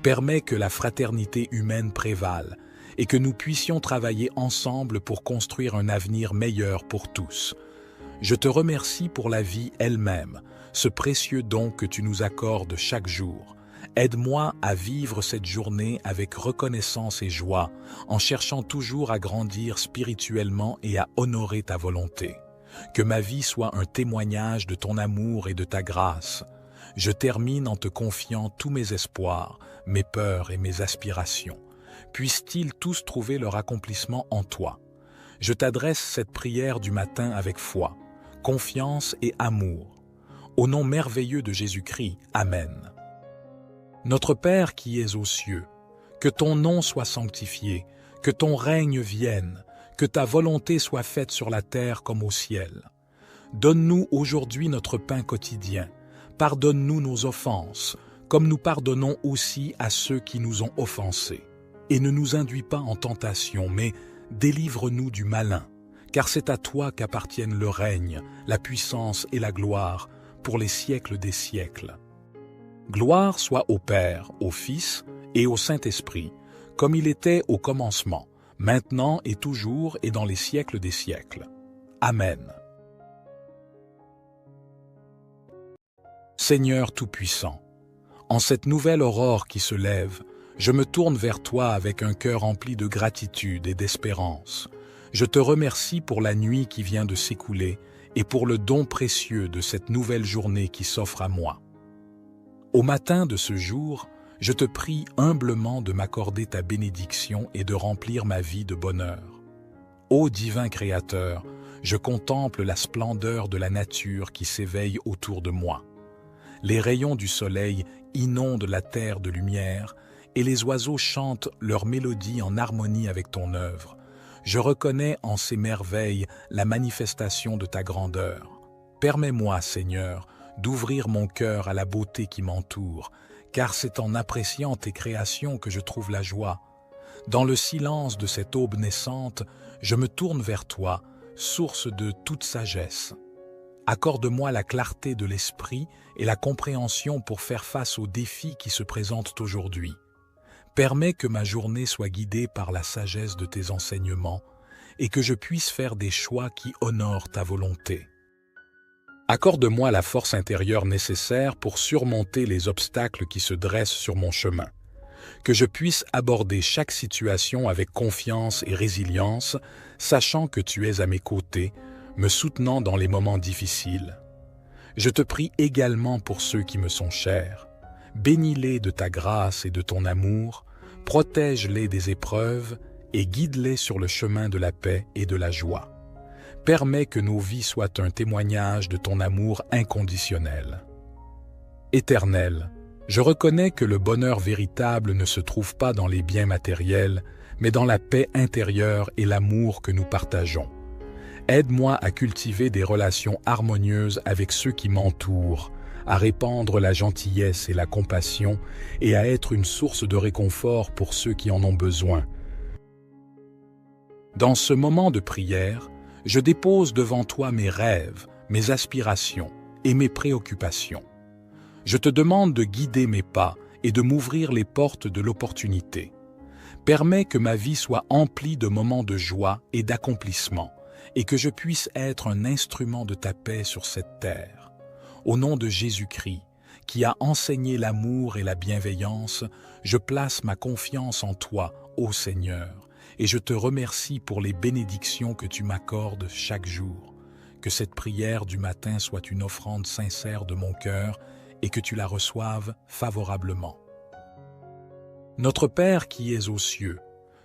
Permets que la fraternité humaine prévale et que nous puissions travailler ensemble pour construire un avenir meilleur pour tous. Je te remercie pour la vie elle-même, ce précieux don que tu nous accordes chaque jour. Aide-moi à vivre cette journée avec reconnaissance et joie, en cherchant toujours à grandir spirituellement et à honorer ta volonté. Que ma vie soit un témoignage de ton amour et de ta grâce. Je termine en te confiant tous mes espoirs, mes peurs et mes aspirations. Puissent-ils tous trouver leur accomplissement en toi. Je t'adresse cette prière du matin avec foi, confiance et amour. Au nom merveilleux de Jésus-Christ, Amen. Notre Père qui es aux cieux, que ton nom soit sanctifié, que ton règne vienne, que ta volonté soit faite sur la terre comme au ciel. Donne-nous aujourd'hui notre pain quotidien. Pardonne-nous nos offenses, comme nous pardonnons aussi à ceux qui nous ont offensés. Et ne nous induis pas en tentation, mais délivre-nous du malin, car c'est à toi qu'appartiennent le règne, la puissance et la gloire, pour les siècles des siècles. Gloire soit au Père, au Fils et au Saint-Esprit, comme il était au commencement, maintenant et toujours et dans les siècles des siècles. Amen. Seigneur Tout-Puissant, en cette nouvelle aurore qui se lève, je me tourne vers toi avec un cœur rempli de gratitude et d'espérance. Je te remercie pour la nuit qui vient de s'écouler et pour le don précieux de cette nouvelle journée qui s'offre à moi. Au matin de ce jour, Je te prie humblement de m'accorder ta bénédiction et de remplir ma vie de bonheur. Ô divin Créateur, je contemple la splendeur de la nature qui s'éveille autour de moi. Les rayons du soleil inondent la terre de lumière et les oiseaux chantent leur mélodie en harmonie avec ton œuvre. Je reconnais en ces merveilles la manifestation de ta grandeur. Permets-moi, Seigneur, d'ouvrir mon cœur à la beauté qui m'entoure, car c'est en appréciant tes créations que je trouve la joie. Dans le silence de cette aube naissante, je me tourne vers toi, source de toute sagesse. Accorde-moi la clarté de l'esprit et la compréhension pour faire face aux défis qui se présentent aujourd'hui. Permets que ma journée soit guidée par la sagesse de tes enseignements et que je puisse faire des choix qui honorent ta volonté. Accorde-moi la force intérieure nécessaire pour surmonter les obstacles qui se dressent sur mon chemin. Que je puisse aborder chaque situation avec confiance et résilience, sachant que tu es à mes côtés, me soutenant dans les moments difficiles. Je te prie également pour ceux qui me sont chers. Bénis-les de ta grâce et de ton amour, protège-les des épreuves et guide-les sur le chemin de la paix et de la joie. Permets que nos vies soient un témoignage de ton amour inconditionnel. Éternel, je reconnais que le bonheur véritable ne se trouve pas dans les biens matériels, mais dans la paix intérieure et l'amour que nous partageons. Aide-moi à cultiver des relations harmonieuses avec ceux qui m'entourent, à répandre la gentillesse et la compassion et à être une source de réconfort pour ceux qui en ont besoin. Dans ce moment de prière, je dépose devant toi mes rêves, mes aspirations et mes préoccupations. Je te demande de guider mes pas et de m'ouvrir les portes de l'opportunité. Permets que ma vie soit emplie de moments de joie et d'accomplissement et que je puisse être un instrument de ta paix sur cette terre. Au nom de Jésus-Christ, qui a enseigné l'amour et la bienveillance, je place ma confiance en toi, ô Seigneur, et je te remercie pour les bénédictions que tu m'accordes chaque jour. Que cette prière du matin soit une offrande sincère de mon cœur et que tu la reçoives favorablement. Notre Père qui es aux cieux,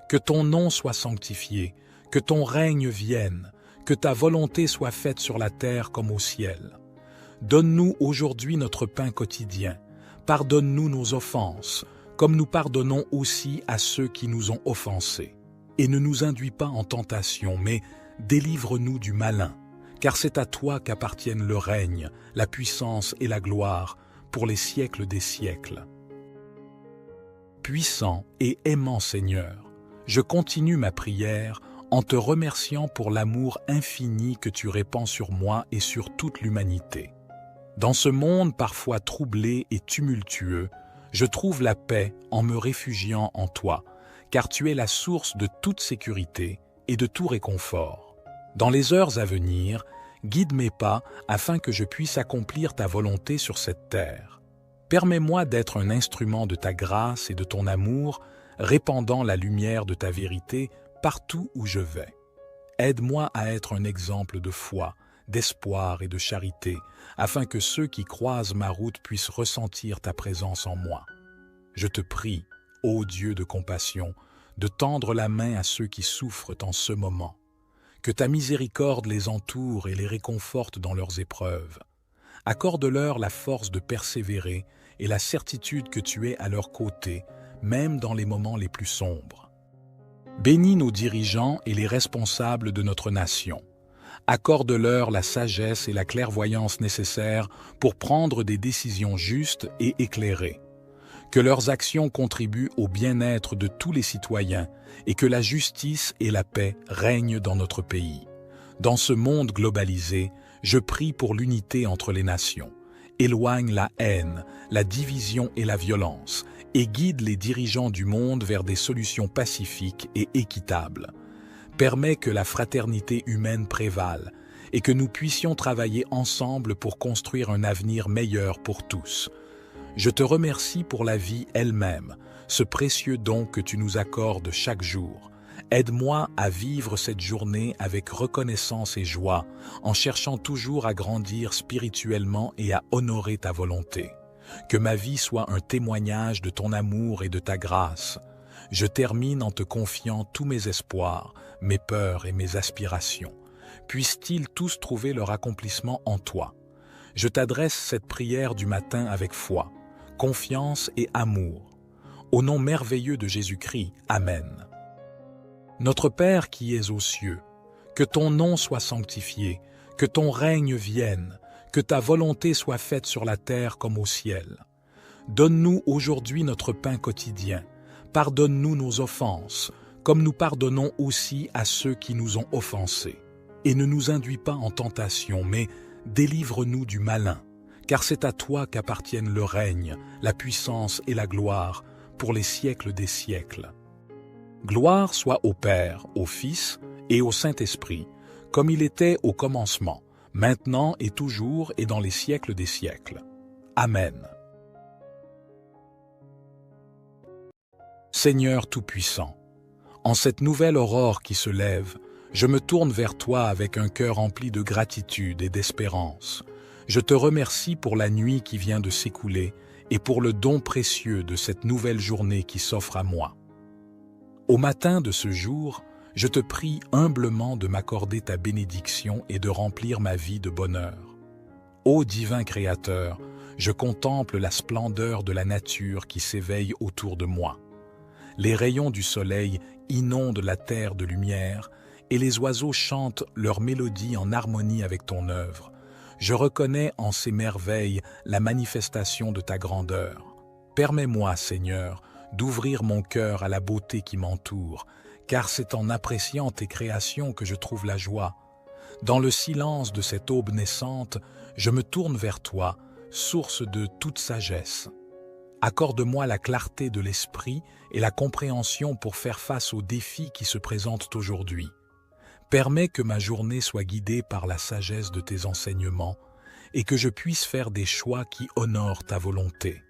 que ton nom soit sanctifié, que ton règne vienne, que ta volonté soit faite sur la terre comme au ciel. Donne-nous aujourd'hui notre pain quotidien. Pardonne-nous nos offenses, comme nous pardonnons aussi à ceux qui nous ont offensés. Et ne nous induis pas en tentation, mais délivre-nous du malin, car c'est à toi qu'appartiennent le règne, la puissance et la gloire, pour les siècles des siècles. Puissant et aimant Seigneur, je continue ma prière en te remerciant pour l'amour infini que tu répands sur moi et sur toute l'humanité. Dans ce monde parfois troublé et tumultueux, je trouve la paix en me réfugiant en toi, car tu es la source de toute sécurité et de tout réconfort. Dans les heures à venir, guide mes pas afin que je puisse accomplir ta volonté sur cette terre. Permets-moi d'être un instrument de ta grâce et de ton amour, répandant la lumière de ta vérité partout où je vais. Aide-moi à être un exemple de foi, d'espoir et de charité, afin que ceux qui croisent ma route puissent ressentir ta présence en moi. Je te prie, ô Dieu de compassion, de tendre la main à ceux qui souffrent en ce moment. Que ta miséricorde les entoure et les réconforte dans leurs épreuves. Accorde-leur la force de persévérer et la certitude que tu es à leur côté, même dans les moments les plus sombres. Bénis nos dirigeants et les responsables de notre nation. Accorde-leur la sagesse et la clairvoyance nécessaires pour prendre des décisions justes et éclairées. Que leurs actions contribuent au bien-être de tous les citoyens et que la justice et la paix règnent dans notre pays. Dans ce monde globalisé, je prie pour l'unité entre les nations. Éloigne la haine, la division et la violence et guide les dirigeants du monde vers des solutions pacifiques et équitables. Permets que la fraternité humaine prévale et que nous puissions travailler ensemble pour construire un avenir meilleur pour tous. Je te remercie pour la vie elle-même, ce précieux don que tu nous accordes chaque jour. Aide-moi à vivre cette journée avec reconnaissance et joie, en cherchant toujours à grandir spirituellement et à honorer ta volonté. Que ma vie soit un témoignage de ton amour et de ta grâce. Je termine en te confiant tous mes espoirs, mes peurs et mes aspirations. Puissent-ils tous trouver leur accomplissement en toi. Je t'adresse cette prière du matin avec foi, confiance et amour. Au nom merveilleux de Jésus-Christ, Amen. Notre Père qui es aux cieux, que ton nom soit sanctifié, que ton règne vienne, que ta volonté soit faite sur la terre comme au ciel. Donne-nous aujourd'hui notre pain quotidien. Pardonne-nous nos offenses, comme nous pardonnons aussi à ceux qui nous ont offensés. Et ne nous induis pas en tentation, mais délivre-nous du malin, car c'est à toi qu'appartiennent le règne, la puissance et la gloire, pour les siècles des siècles. Gloire soit au Père, au Fils et au Saint-Esprit, comme il était au commencement, maintenant et toujours et dans les siècles des siècles. Amen. Seigneur Tout-Puissant, en cette nouvelle aurore qui se lève, je me tourne vers toi avec un cœur rempli de gratitude et d'espérance. Je te remercie pour la nuit qui vient de s'écouler et pour le don précieux de cette nouvelle journée qui s'offre à moi. Au matin de ce jour, je te prie humblement de m'accorder ta bénédiction et de remplir ma vie de bonheur. Ô divin Créateur, je contemple la splendeur de la nature qui s'éveille autour de moi. Les rayons du soleil inondent la terre de lumière et les oiseaux chantent leur mélodie en harmonie avec ton œuvre. Je reconnais en ces merveilles la manifestation de ta grandeur. Permets-moi, Seigneur, d'ouvrir mon cœur à la beauté qui m'entoure, car c'est en appréciant tes créations que je trouve la joie. Dans le silence de cette aube naissante, je me tourne vers toi, source de toute sagesse. Accorde-moi la clarté de l'esprit et la compréhension pour faire face aux défis qui se présentent aujourd'hui. Permets que ma journée soit guidée par la sagesse de tes enseignements et que je puisse faire des choix qui honorent ta volonté.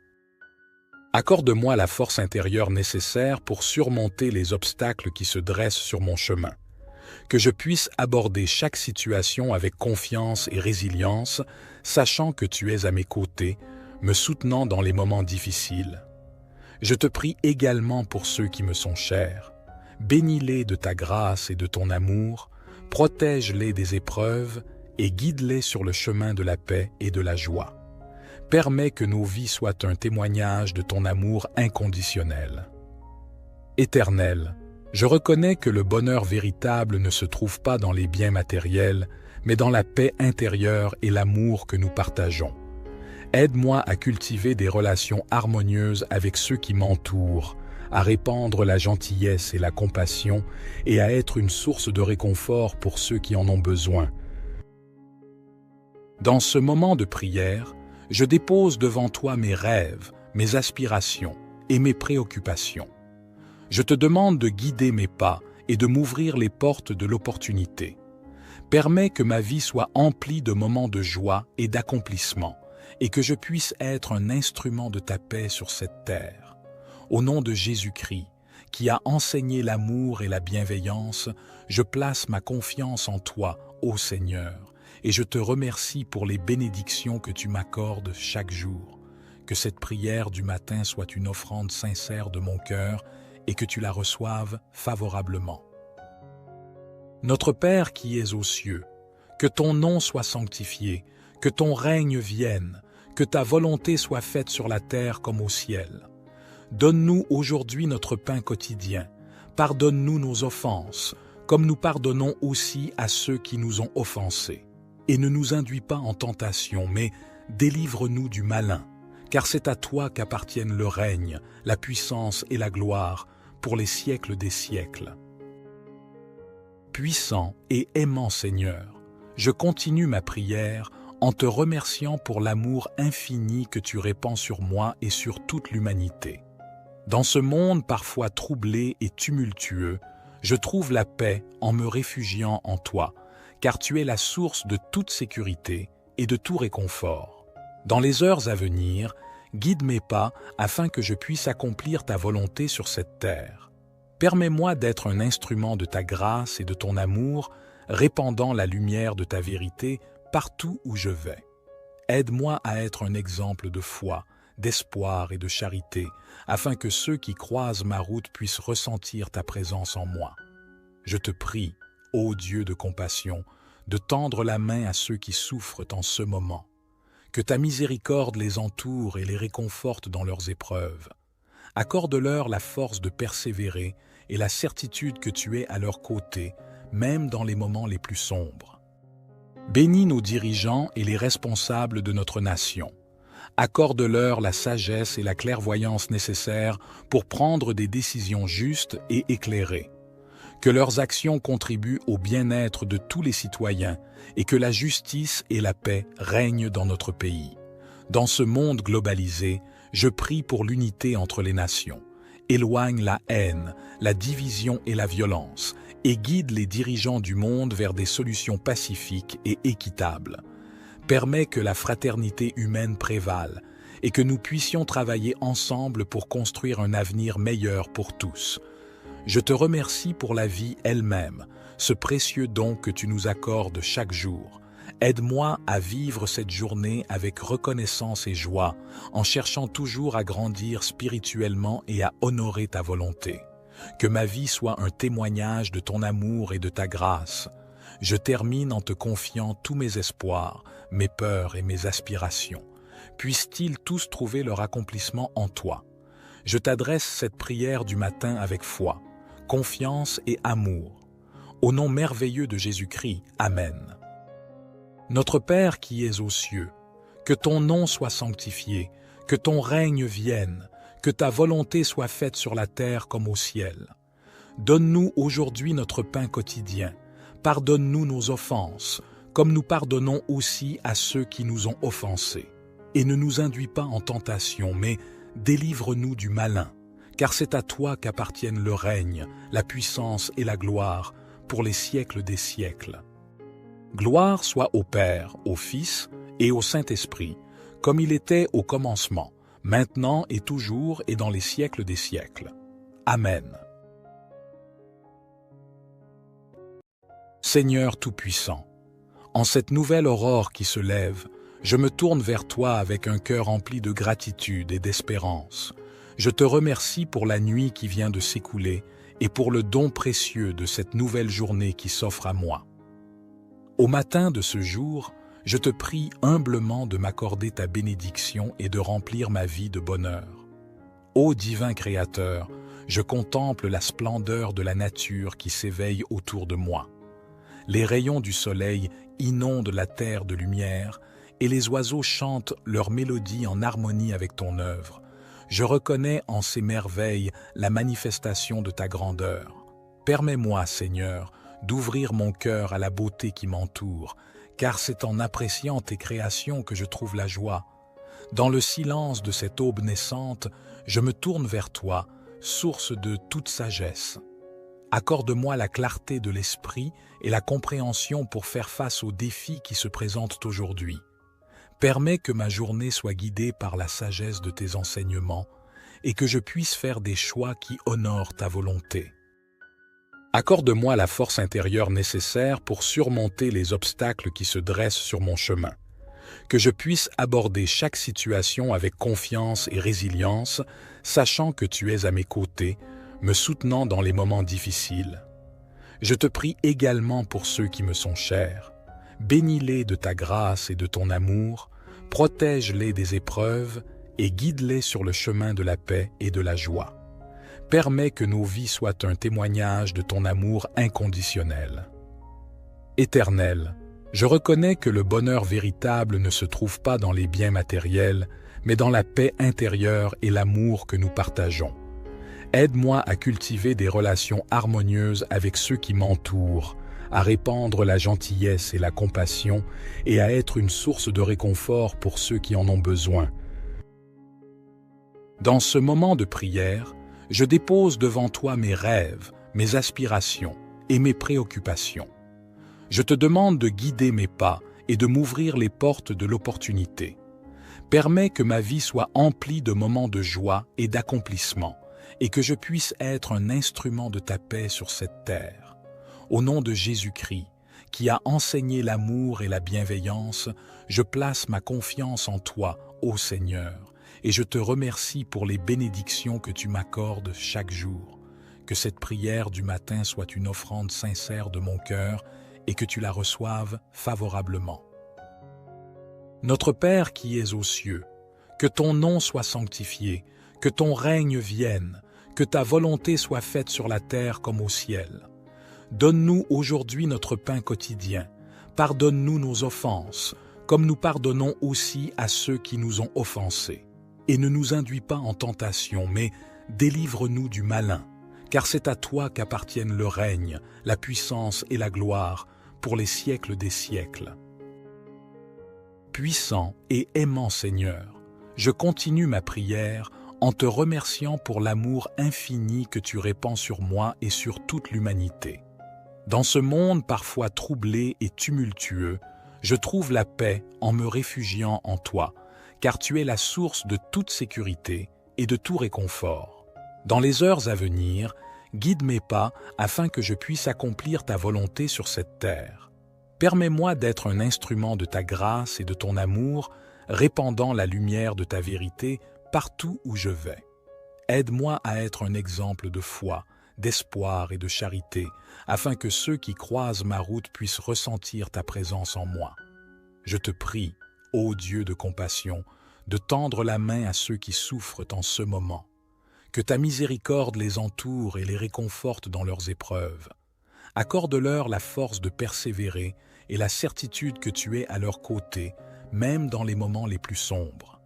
Accorde-moi la force intérieure nécessaire pour surmonter les obstacles qui se dressent sur mon chemin. Que je puisse aborder chaque situation avec confiance et résilience, sachant que tu es à mes côtés, me soutenant dans les moments difficiles. Je te prie également pour ceux qui me sont chers. Bénis-les de ta grâce et de ton amour, protège-les des épreuves et guide-les sur le chemin de la paix et de la joie. Permets que nos vies soient un témoignage de ton amour inconditionnel. Éternel, je reconnais que le bonheur véritable ne se trouve pas dans les biens matériels, mais dans la paix intérieure et l'amour que nous partageons. Aide-moi à cultiver des relations harmonieuses avec ceux qui m'entourent, à répandre la gentillesse et la compassion et à être une source de réconfort pour ceux qui en ont besoin. Dans ce moment de prière, je dépose devant toi mes rêves, mes aspirations et mes préoccupations. Je te demande de guider mes pas et de m'ouvrir les portes de l'opportunité. Permets que ma vie soit emplie de moments de joie et d'accomplissement, et que je puisse être un instrument de ta paix sur cette terre. Au nom de Jésus-Christ, qui a enseigné l'amour et la bienveillance, je place ma confiance en toi, ô Seigneur, et je te remercie pour les bénédictions que tu m'accordes chaque jour. Que cette prière du matin soit une offrande sincère de mon cœur et que tu la reçoives favorablement. Notre Père qui es aux cieux, que ton nom soit sanctifié, que ton règne vienne, que ta volonté soit faite sur la terre comme au ciel. Donne-nous aujourd'hui notre pain quotidien. Pardonne-nous nos offenses, comme nous pardonnons aussi à ceux qui nous ont offensés. Et ne nous induis pas en tentation, mais délivre-nous du malin, car c'est à toi qu'appartiennent le règne, la puissance et la gloire, pour les siècles des siècles. Puissant et aimant Seigneur, je continue ma prière en te remerciant pour l'amour infini que tu répands sur moi et sur toute l'humanité. Dans ce monde parfois troublé et tumultueux, je trouve la paix en me réfugiant en toi, car tu es la source de toute sécurité et de tout réconfort. Dans les heures à venir, guide mes pas afin que je puisse accomplir ta volonté sur cette terre. Permets-moi d'être un instrument de ta grâce et de ton amour, répandant la lumière de ta vérité partout où je vais. Aide-moi à être un exemple de foi, d'espoir et de charité, afin que ceux qui croisent ma route puissent ressentir ta présence en moi. Je te prie, ô Dieu de compassion, de tendre la main à ceux qui souffrent en ce moment. Que ta miséricorde les entoure et les réconforte dans leurs épreuves. Accorde-leur la force de persévérer et la certitude que tu es à leur côté, même dans les moments les plus sombres. Bénis nos dirigeants et les responsables de notre nation. Accorde-leur la sagesse et la clairvoyance nécessaires pour prendre des décisions justes et éclairées. Que leurs actions contribuent au bien-être de tous les citoyens et que la justice et la paix règnent dans notre pays. Dans ce monde globalisé, je prie pour l'unité entre les nations. Éloigne la haine, la division et la violence, et guide les dirigeants du monde vers des solutions pacifiques et équitables. Permets que la fraternité humaine prévale et que nous puissions travailler ensemble pour construire un avenir meilleur pour tous. Je te remercie pour la vie elle-même, ce précieux don que tu nous accordes chaque jour. Aide-moi à vivre cette journée avec reconnaissance et joie, en cherchant toujours à grandir spirituellement et à honorer ta volonté. Que ma vie soit un témoignage de ton amour et de ta grâce. Je termine en te confiant tous mes espoirs, mes peurs et mes aspirations. Puissent-ils tous trouver leur accomplissement en toi. Je t'adresse cette prière du matin avec foi, confiance et amour. Au nom merveilleux de Jésus-Christ, Amen. Notre Père qui es aux cieux, que ton nom soit sanctifié, que ton règne vienne, que ta volonté soit faite sur la terre comme au ciel. Donne-nous aujourd'hui notre pain quotidien. Pardonne-nous nos offenses, comme nous pardonnons aussi à ceux qui nous ont offensés. Et ne nous induis pas en tentation, mais délivre-nous du malin, car c'est à toi qu'appartiennent le règne, la puissance et la gloire, pour les siècles des siècles. Gloire soit au Père, au Fils et au Saint-Esprit, comme il était au commencement, maintenant et toujours et dans les siècles des siècles. Amen. Seigneur Tout-Puissant, en cette nouvelle aurore qui se lève, je me tourne vers toi avec un cœur rempli de gratitude et d'espérance. Je te remercie pour la nuit qui vient de s'écouler et pour le don précieux de cette nouvelle journée qui s'offre à moi. Au matin de ce jour, je te prie humblement de m'accorder ta bénédiction et de remplir ma vie de bonheur. Ô divin Créateur, je contemple la splendeur de la nature qui s'éveille autour de moi. Les rayons du soleil inondent la terre de lumière et les oiseaux chantent leur mélodie en harmonie avec ton œuvre. Je reconnais en ces merveilles la manifestation de ta grandeur. Permets-moi, Seigneur, d'ouvrir mon cœur à la beauté qui m'entoure, car c'est en appréciant tes créations que je trouve la joie. Dans le silence de cette aube naissante, je me tourne vers toi, source de toute sagesse. Accorde-moi la clarté de l'esprit et la compréhension pour faire face aux défis qui se présentent aujourd'hui. Permets que ma journée soit guidée par la sagesse de tes enseignements et que je puisse faire des choix qui honorent ta volonté. Accorde-moi la force intérieure nécessaire pour surmonter les obstacles qui se dressent sur mon chemin. Que je puisse aborder chaque situation avec confiance et résilience, sachant que tu es à mes côtés, me soutenant dans les moments difficiles. Je te prie également pour ceux qui me sont chers. Bénis-les de ta grâce et de ton amour, protège-les des épreuves et guide-les sur le chemin de la paix et de la joie. Permets que nos vies soient un témoignage de ton amour inconditionnel. Éternel, je reconnais que le bonheur véritable ne se trouve pas dans les biens matériels, mais dans la paix intérieure et l'amour que nous partageons. Aide-moi à cultiver des relations harmonieuses avec ceux qui m'entourent, à répandre la gentillesse et la compassion et à être une source de réconfort pour ceux qui en ont besoin. Dans ce moment de prière, je dépose devant toi mes rêves, mes aspirations et mes préoccupations. Je te demande de guider mes pas et de m'ouvrir les portes de l'opportunité. Permets que ma vie soit emplie de moments de joie et d'accomplissement, et que je puisse être un instrument de ta paix sur cette terre. Au nom de Jésus-Christ, qui a enseigné l'amour et la bienveillance, je place ma confiance en toi, ô Seigneur, et je te remercie pour les bénédictions que tu m'accordes chaque jour. Que cette prière du matin soit une offrande sincère de mon cœur et que tu la reçoives favorablement. Notre Père qui es aux cieux, que ton nom soit sanctifié, que ton règne vienne, que ta volonté soit faite sur la terre comme au ciel. Donne-nous aujourd'hui notre pain quotidien. Pardonne-nous nos offenses, comme nous pardonnons aussi à ceux qui nous ont offensés. Et ne nous induis pas en tentation, mais délivre-nous du malin, car c'est à toi qu'appartiennent le règne, la puissance et la gloire, pour les siècles des siècles. Puissant et aimant Seigneur, je continue ma prière en te remerciant pour l'amour infini que tu répands sur moi et sur toute l'humanité. Dans ce monde parfois troublé et tumultueux, je trouve la paix en me réfugiant en toi, car tu es la source de toute sécurité et de tout réconfort. Dans les heures à venir, guide mes pas afin que je puisse accomplir ta volonté sur cette terre. Permets-moi d'être un instrument de ta grâce et de ton amour, répandant la lumière de ta vérité partout où je vais. Aide-moi à être un exemple de foi, d'espoir et de charité, afin que ceux qui croisent ma route puissent ressentir ta présence en moi. Je te prie, ô Dieu de compassion, de tendre la main à ceux qui souffrent en ce moment. Que ta miséricorde les entoure et les réconforte dans leurs épreuves. Accorde-leur la force de persévérer et la certitude que tu es à leur côté, même dans les moments les plus sombres.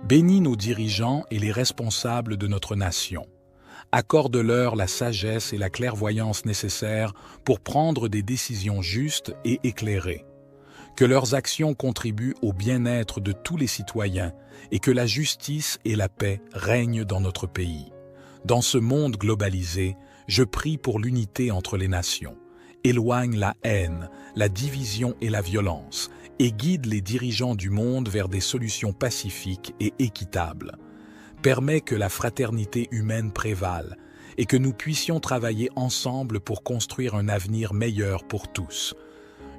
Bénis nos dirigeants et les responsables de notre nation. Accorde-leur la sagesse et la clairvoyance nécessaires pour prendre des décisions justes et éclairées. Que leurs actions contribuent au bien-être de tous les citoyens et que la justice et la paix règnent dans notre pays. Dans ce monde globalisé, je prie pour l'unité entre les nations. Éloigne la haine, la division et la violence et guide les dirigeants du monde vers des solutions pacifiques et équitables. Permets que la fraternité humaine prévale et que nous puissions travailler ensemble pour construire un avenir meilleur pour tous.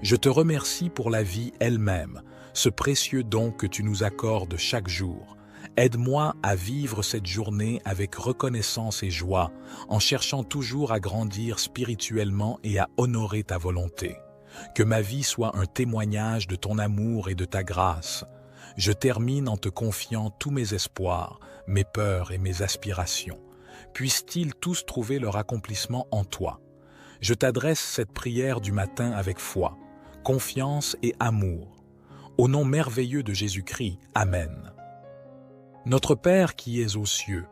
Je te remercie pour la vie elle-même, ce précieux don que tu nous accordes chaque jour. Aide-moi à vivre cette journée avec reconnaissance et joie, en cherchant toujours à grandir spirituellement et à honorer ta volonté. Que ma vie soit un témoignage de ton amour et de ta grâce. Je termine en te confiant tous mes espoirs, mes peurs et mes aspirations. Puissent-ils tous trouver leur accomplissement en toi. Je t'adresse cette prière du matin avec foi, confiance et amour. Au nom merveilleux de Jésus-Christ, Amen. Notre Père qui es aux cieux,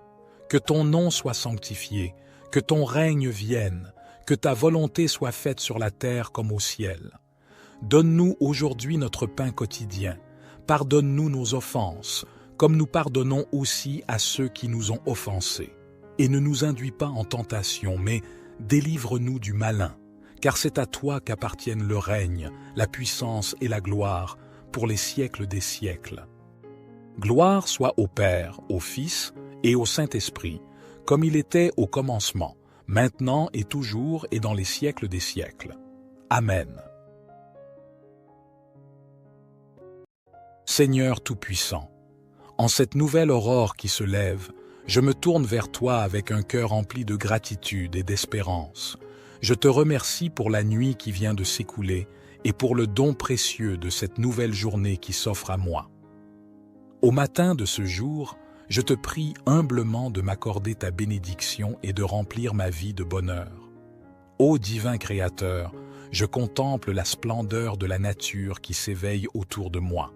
que ton nom soit sanctifié, que ton règne vienne, que ta volonté soit faite sur la terre comme au ciel. Donne-nous aujourd'hui notre pain quotidien. Pardonne-nous nos offenses, comme nous pardonnons aussi à ceux qui nous ont offensés. Et ne nous induis pas en tentation, mais délivre-nous du malin, car c'est à toi qu'appartiennent le règne, la puissance et la gloire, pour les siècles des siècles. Gloire soit au Père, au Fils et au Saint-Esprit, comme il était au commencement, maintenant et toujours et dans les siècles des siècles. Amen. Seigneur Tout-Puissant, en cette nouvelle aurore qui se lève, je me tourne vers toi avec un cœur rempli de gratitude et d'espérance. Je te remercie pour la nuit qui vient de s'écouler et pour le don précieux de cette nouvelle journée qui s'offre à moi. Au matin de ce jour, je te prie humblement de m'accorder ta bénédiction et de remplir ma vie de bonheur. Ô divin Créateur, je contemple la splendeur de la nature qui s'éveille autour de moi.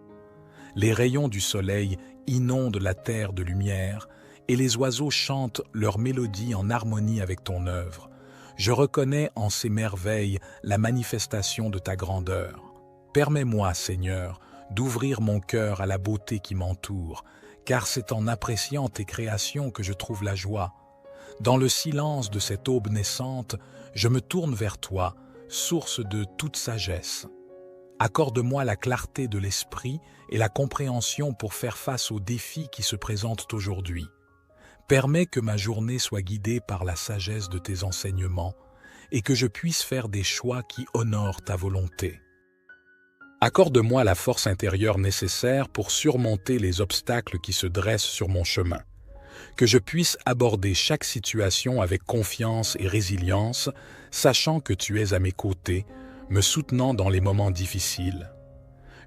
Les rayons du soleil inondent la terre de lumière et les oiseaux chantent leur mélodie en harmonie avec ton œuvre. Je reconnais en ces merveilles la manifestation de ta grandeur. Permets-moi, Seigneur, d'ouvrir mon cœur à la beauté qui m'entoure, car c'est en appréciant tes créations que je trouve la joie. Dans le silence de cette aube naissante, je me tourne vers toi, source de toute sagesse. Accorde-moi la clarté de l'esprit et la compréhension pour faire face aux défis qui se présentent aujourd'hui. Permets que ma journée soit guidée par la sagesse de tes enseignements et que je puisse faire des choix qui honorent ta volonté. Accorde-moi la force intérieure nécessaire pour surmonter les obstacles qui se dressent sur mon chemin. Que je puisse aborder chaque situation avec confiance et résilience, sachant que tu es à mes côtés, me soutenant dans les moments difficiles.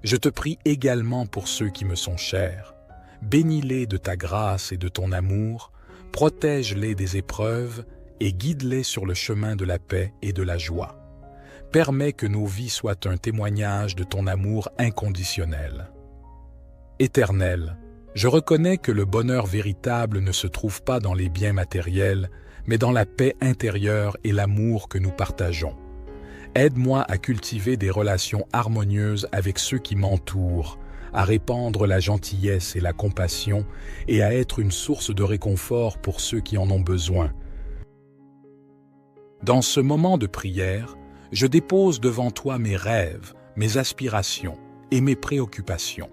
Je te prie également pour ceux qui me sont chers. Bénis-les de ta grâce et de ton amour, protège-les des épreuves et guide-les sur le chemin de la paix et de la joie. Permets que nos vies soient un témoignage de ton amour inconditionnel. Éternel, je reconnais que le bonheur véritable ne se trouve pas dans les biens matériels, mais dans la paix intérieure et l'amour que nous partageons. Aide-moi à cultiver des relations harmonieuses avec ceux qui m'entourent, à répandre la gentillesse et la compassion et à être une source de réconfort pour ceux qui en ont besoin. Dans ce moment de prière, je dépose devant toi mes rêves, mes aspirations et mes préoccupations.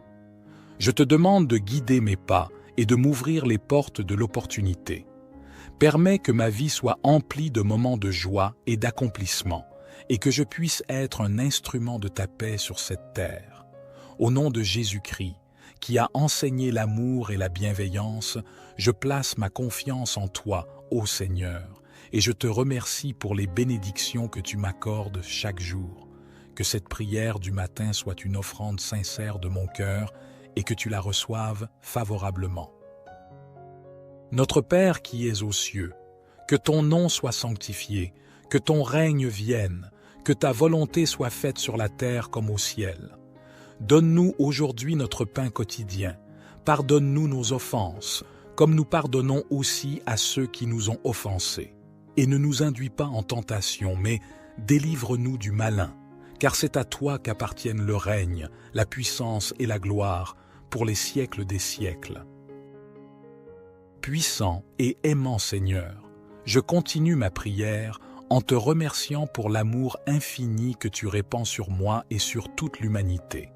Je te demande de guider mes pas et de m'ouvrir les portes de l'opportunité. Permets que ma vie soit emplie de moments de joie et d'accomplissement, et que je puisse être un instrument de ta paix sur cette terre. Au nom de Jésus-Christ, qui a enseigné l'amour et la bienveillance, je place ma confiance en toi, ô Seigneur, et je te remercie pour les bénédictions que tu m'accordes chaque jour. Que cette prière du matin soit une offrande sincère de mon cœur et que tu la reçoives favorablement. Notre Père qui es aux cieux, que ton nom soit sanctifié, que ton règne vienne, que ta volonté soit faite sur la terre comme au ciel. Donne-nous aujourd'hui notre pain quotidien. Pardonne-nous nos offenses, comme nous pardonnons aussi à ceux qui nous ont offensés. Et ne nous induis pas en tentation, mais délivre-nous du malin, car c'est à toi qu'appartiennent le règne, la puissance et la gloire, pour les siècles des siècles. Puissant et aimant Seigneur, je continue ma prière en te remerciant pour l'amour infini que tu répands sur moi et sur toute l'humanité.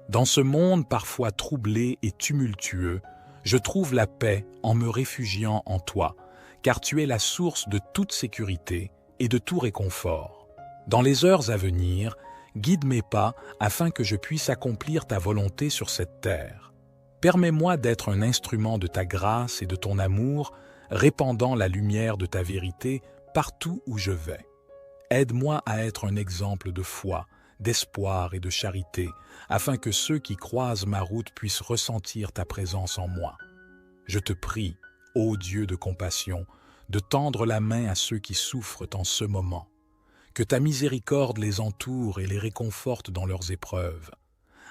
Dans ce monde parfois troublé et tumultueux, je trouve la paix en me réfugiant en toi, car tu es la source de toute sécurité et de tout réconfort. Dans les heures à venir, guide mes pas afin que je puisse accomplir ta volonté sur cette terre. Permets-moi d'être un instrument de ta grâce et de ton amour, répandant la lumière de ta vérité partout où je vais. Aide-moi à être un exemple de foi, d'espoir et de charité, afin que ceux qui croisent ma route puissent ressentir ta présence en moi. Je te prie, ô Dieu de compassion, de tendre la main à ceux qui souffrent en ce moment. Que ta miséricorde les entoure et les réconforte dans leurs épreuves.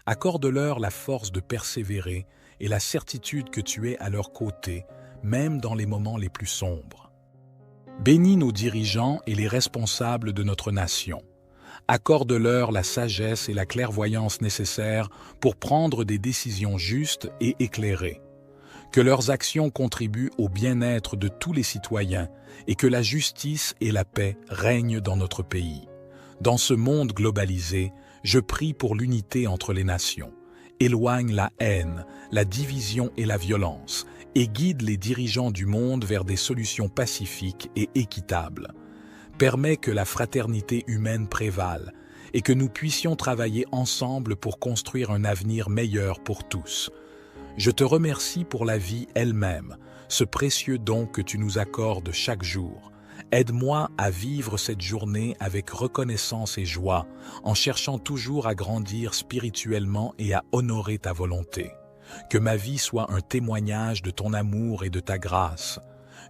Accorde-leur la force de persévérer et la certitude que tu es à leur côté, même dans les moments les plus sombres. Bénis nos dirigeants et les responsables de notre nation. Accorde-leur la sagesse et la clairvoyance nécessaires pour prendre des décisions justes et éclairées. Que leurs actions contribuent au bien-être de tous les citoyens et que la justice et la paix règnent dans notre pays. Dans ce monde globalisé, je prie pour l'unité entre les nations. Éloigne la haine, la division et la violence, et guide les dirigeants du monde vers des solutions pacifiques et équitables. Permets que la fraternité humaine prévale et que nous puissions travailler ensemble pour construire un avenir meilleur pour tous. Je te remercie pour la vie elle-même, ce précieux don que tu nous accordes chaque jour. Aide-moi à vivre cette journée avec reconnaissance et joie, en cherchant toujours à grandir spirituellement et à honorer ta volonté. Que ma vie soit un témoignage de ton amour et de ta grâce.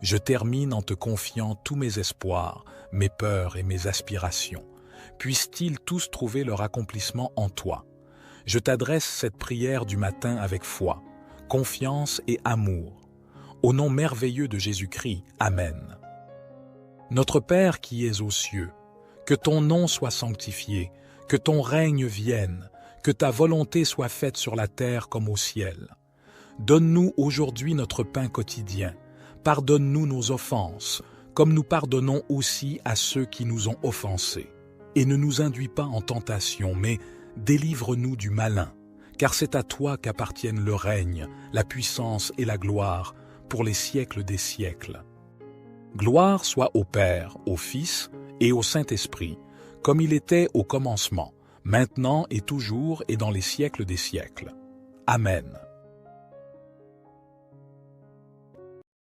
Je termine en te confiant tous mes espoirs, mes peurs et mes aspirations. Puissent-ils tous trouver leur accomplissement en toi. Je t'adresse cette prière du matin avec foi, confiance et amour. Au nom merveilleux de Jésus-Christ, Amen. Notre Père qui es aux cieux, que ton nom soit sanctifié, que ton règne vienne, que ta volonté soit faite sur la terre comme au ciel. Donne-nous aujourd'hui notre pain quotidien. Pardonne-nous nos offenses, comme nous pardonnons aussi à ceux qui nous ont offensés. Et ne nous induis pas en tentation, mais délivre-nous du malin, car c'est à toi qu'appartiennent le règne, la puissance et la gloire, pour les siècles des siècles. Gloire soit au Père, au Fils et au Saint-Esprit, comme il était au commencement, maintenant et toujours et dans les siècles des siècles. Amen.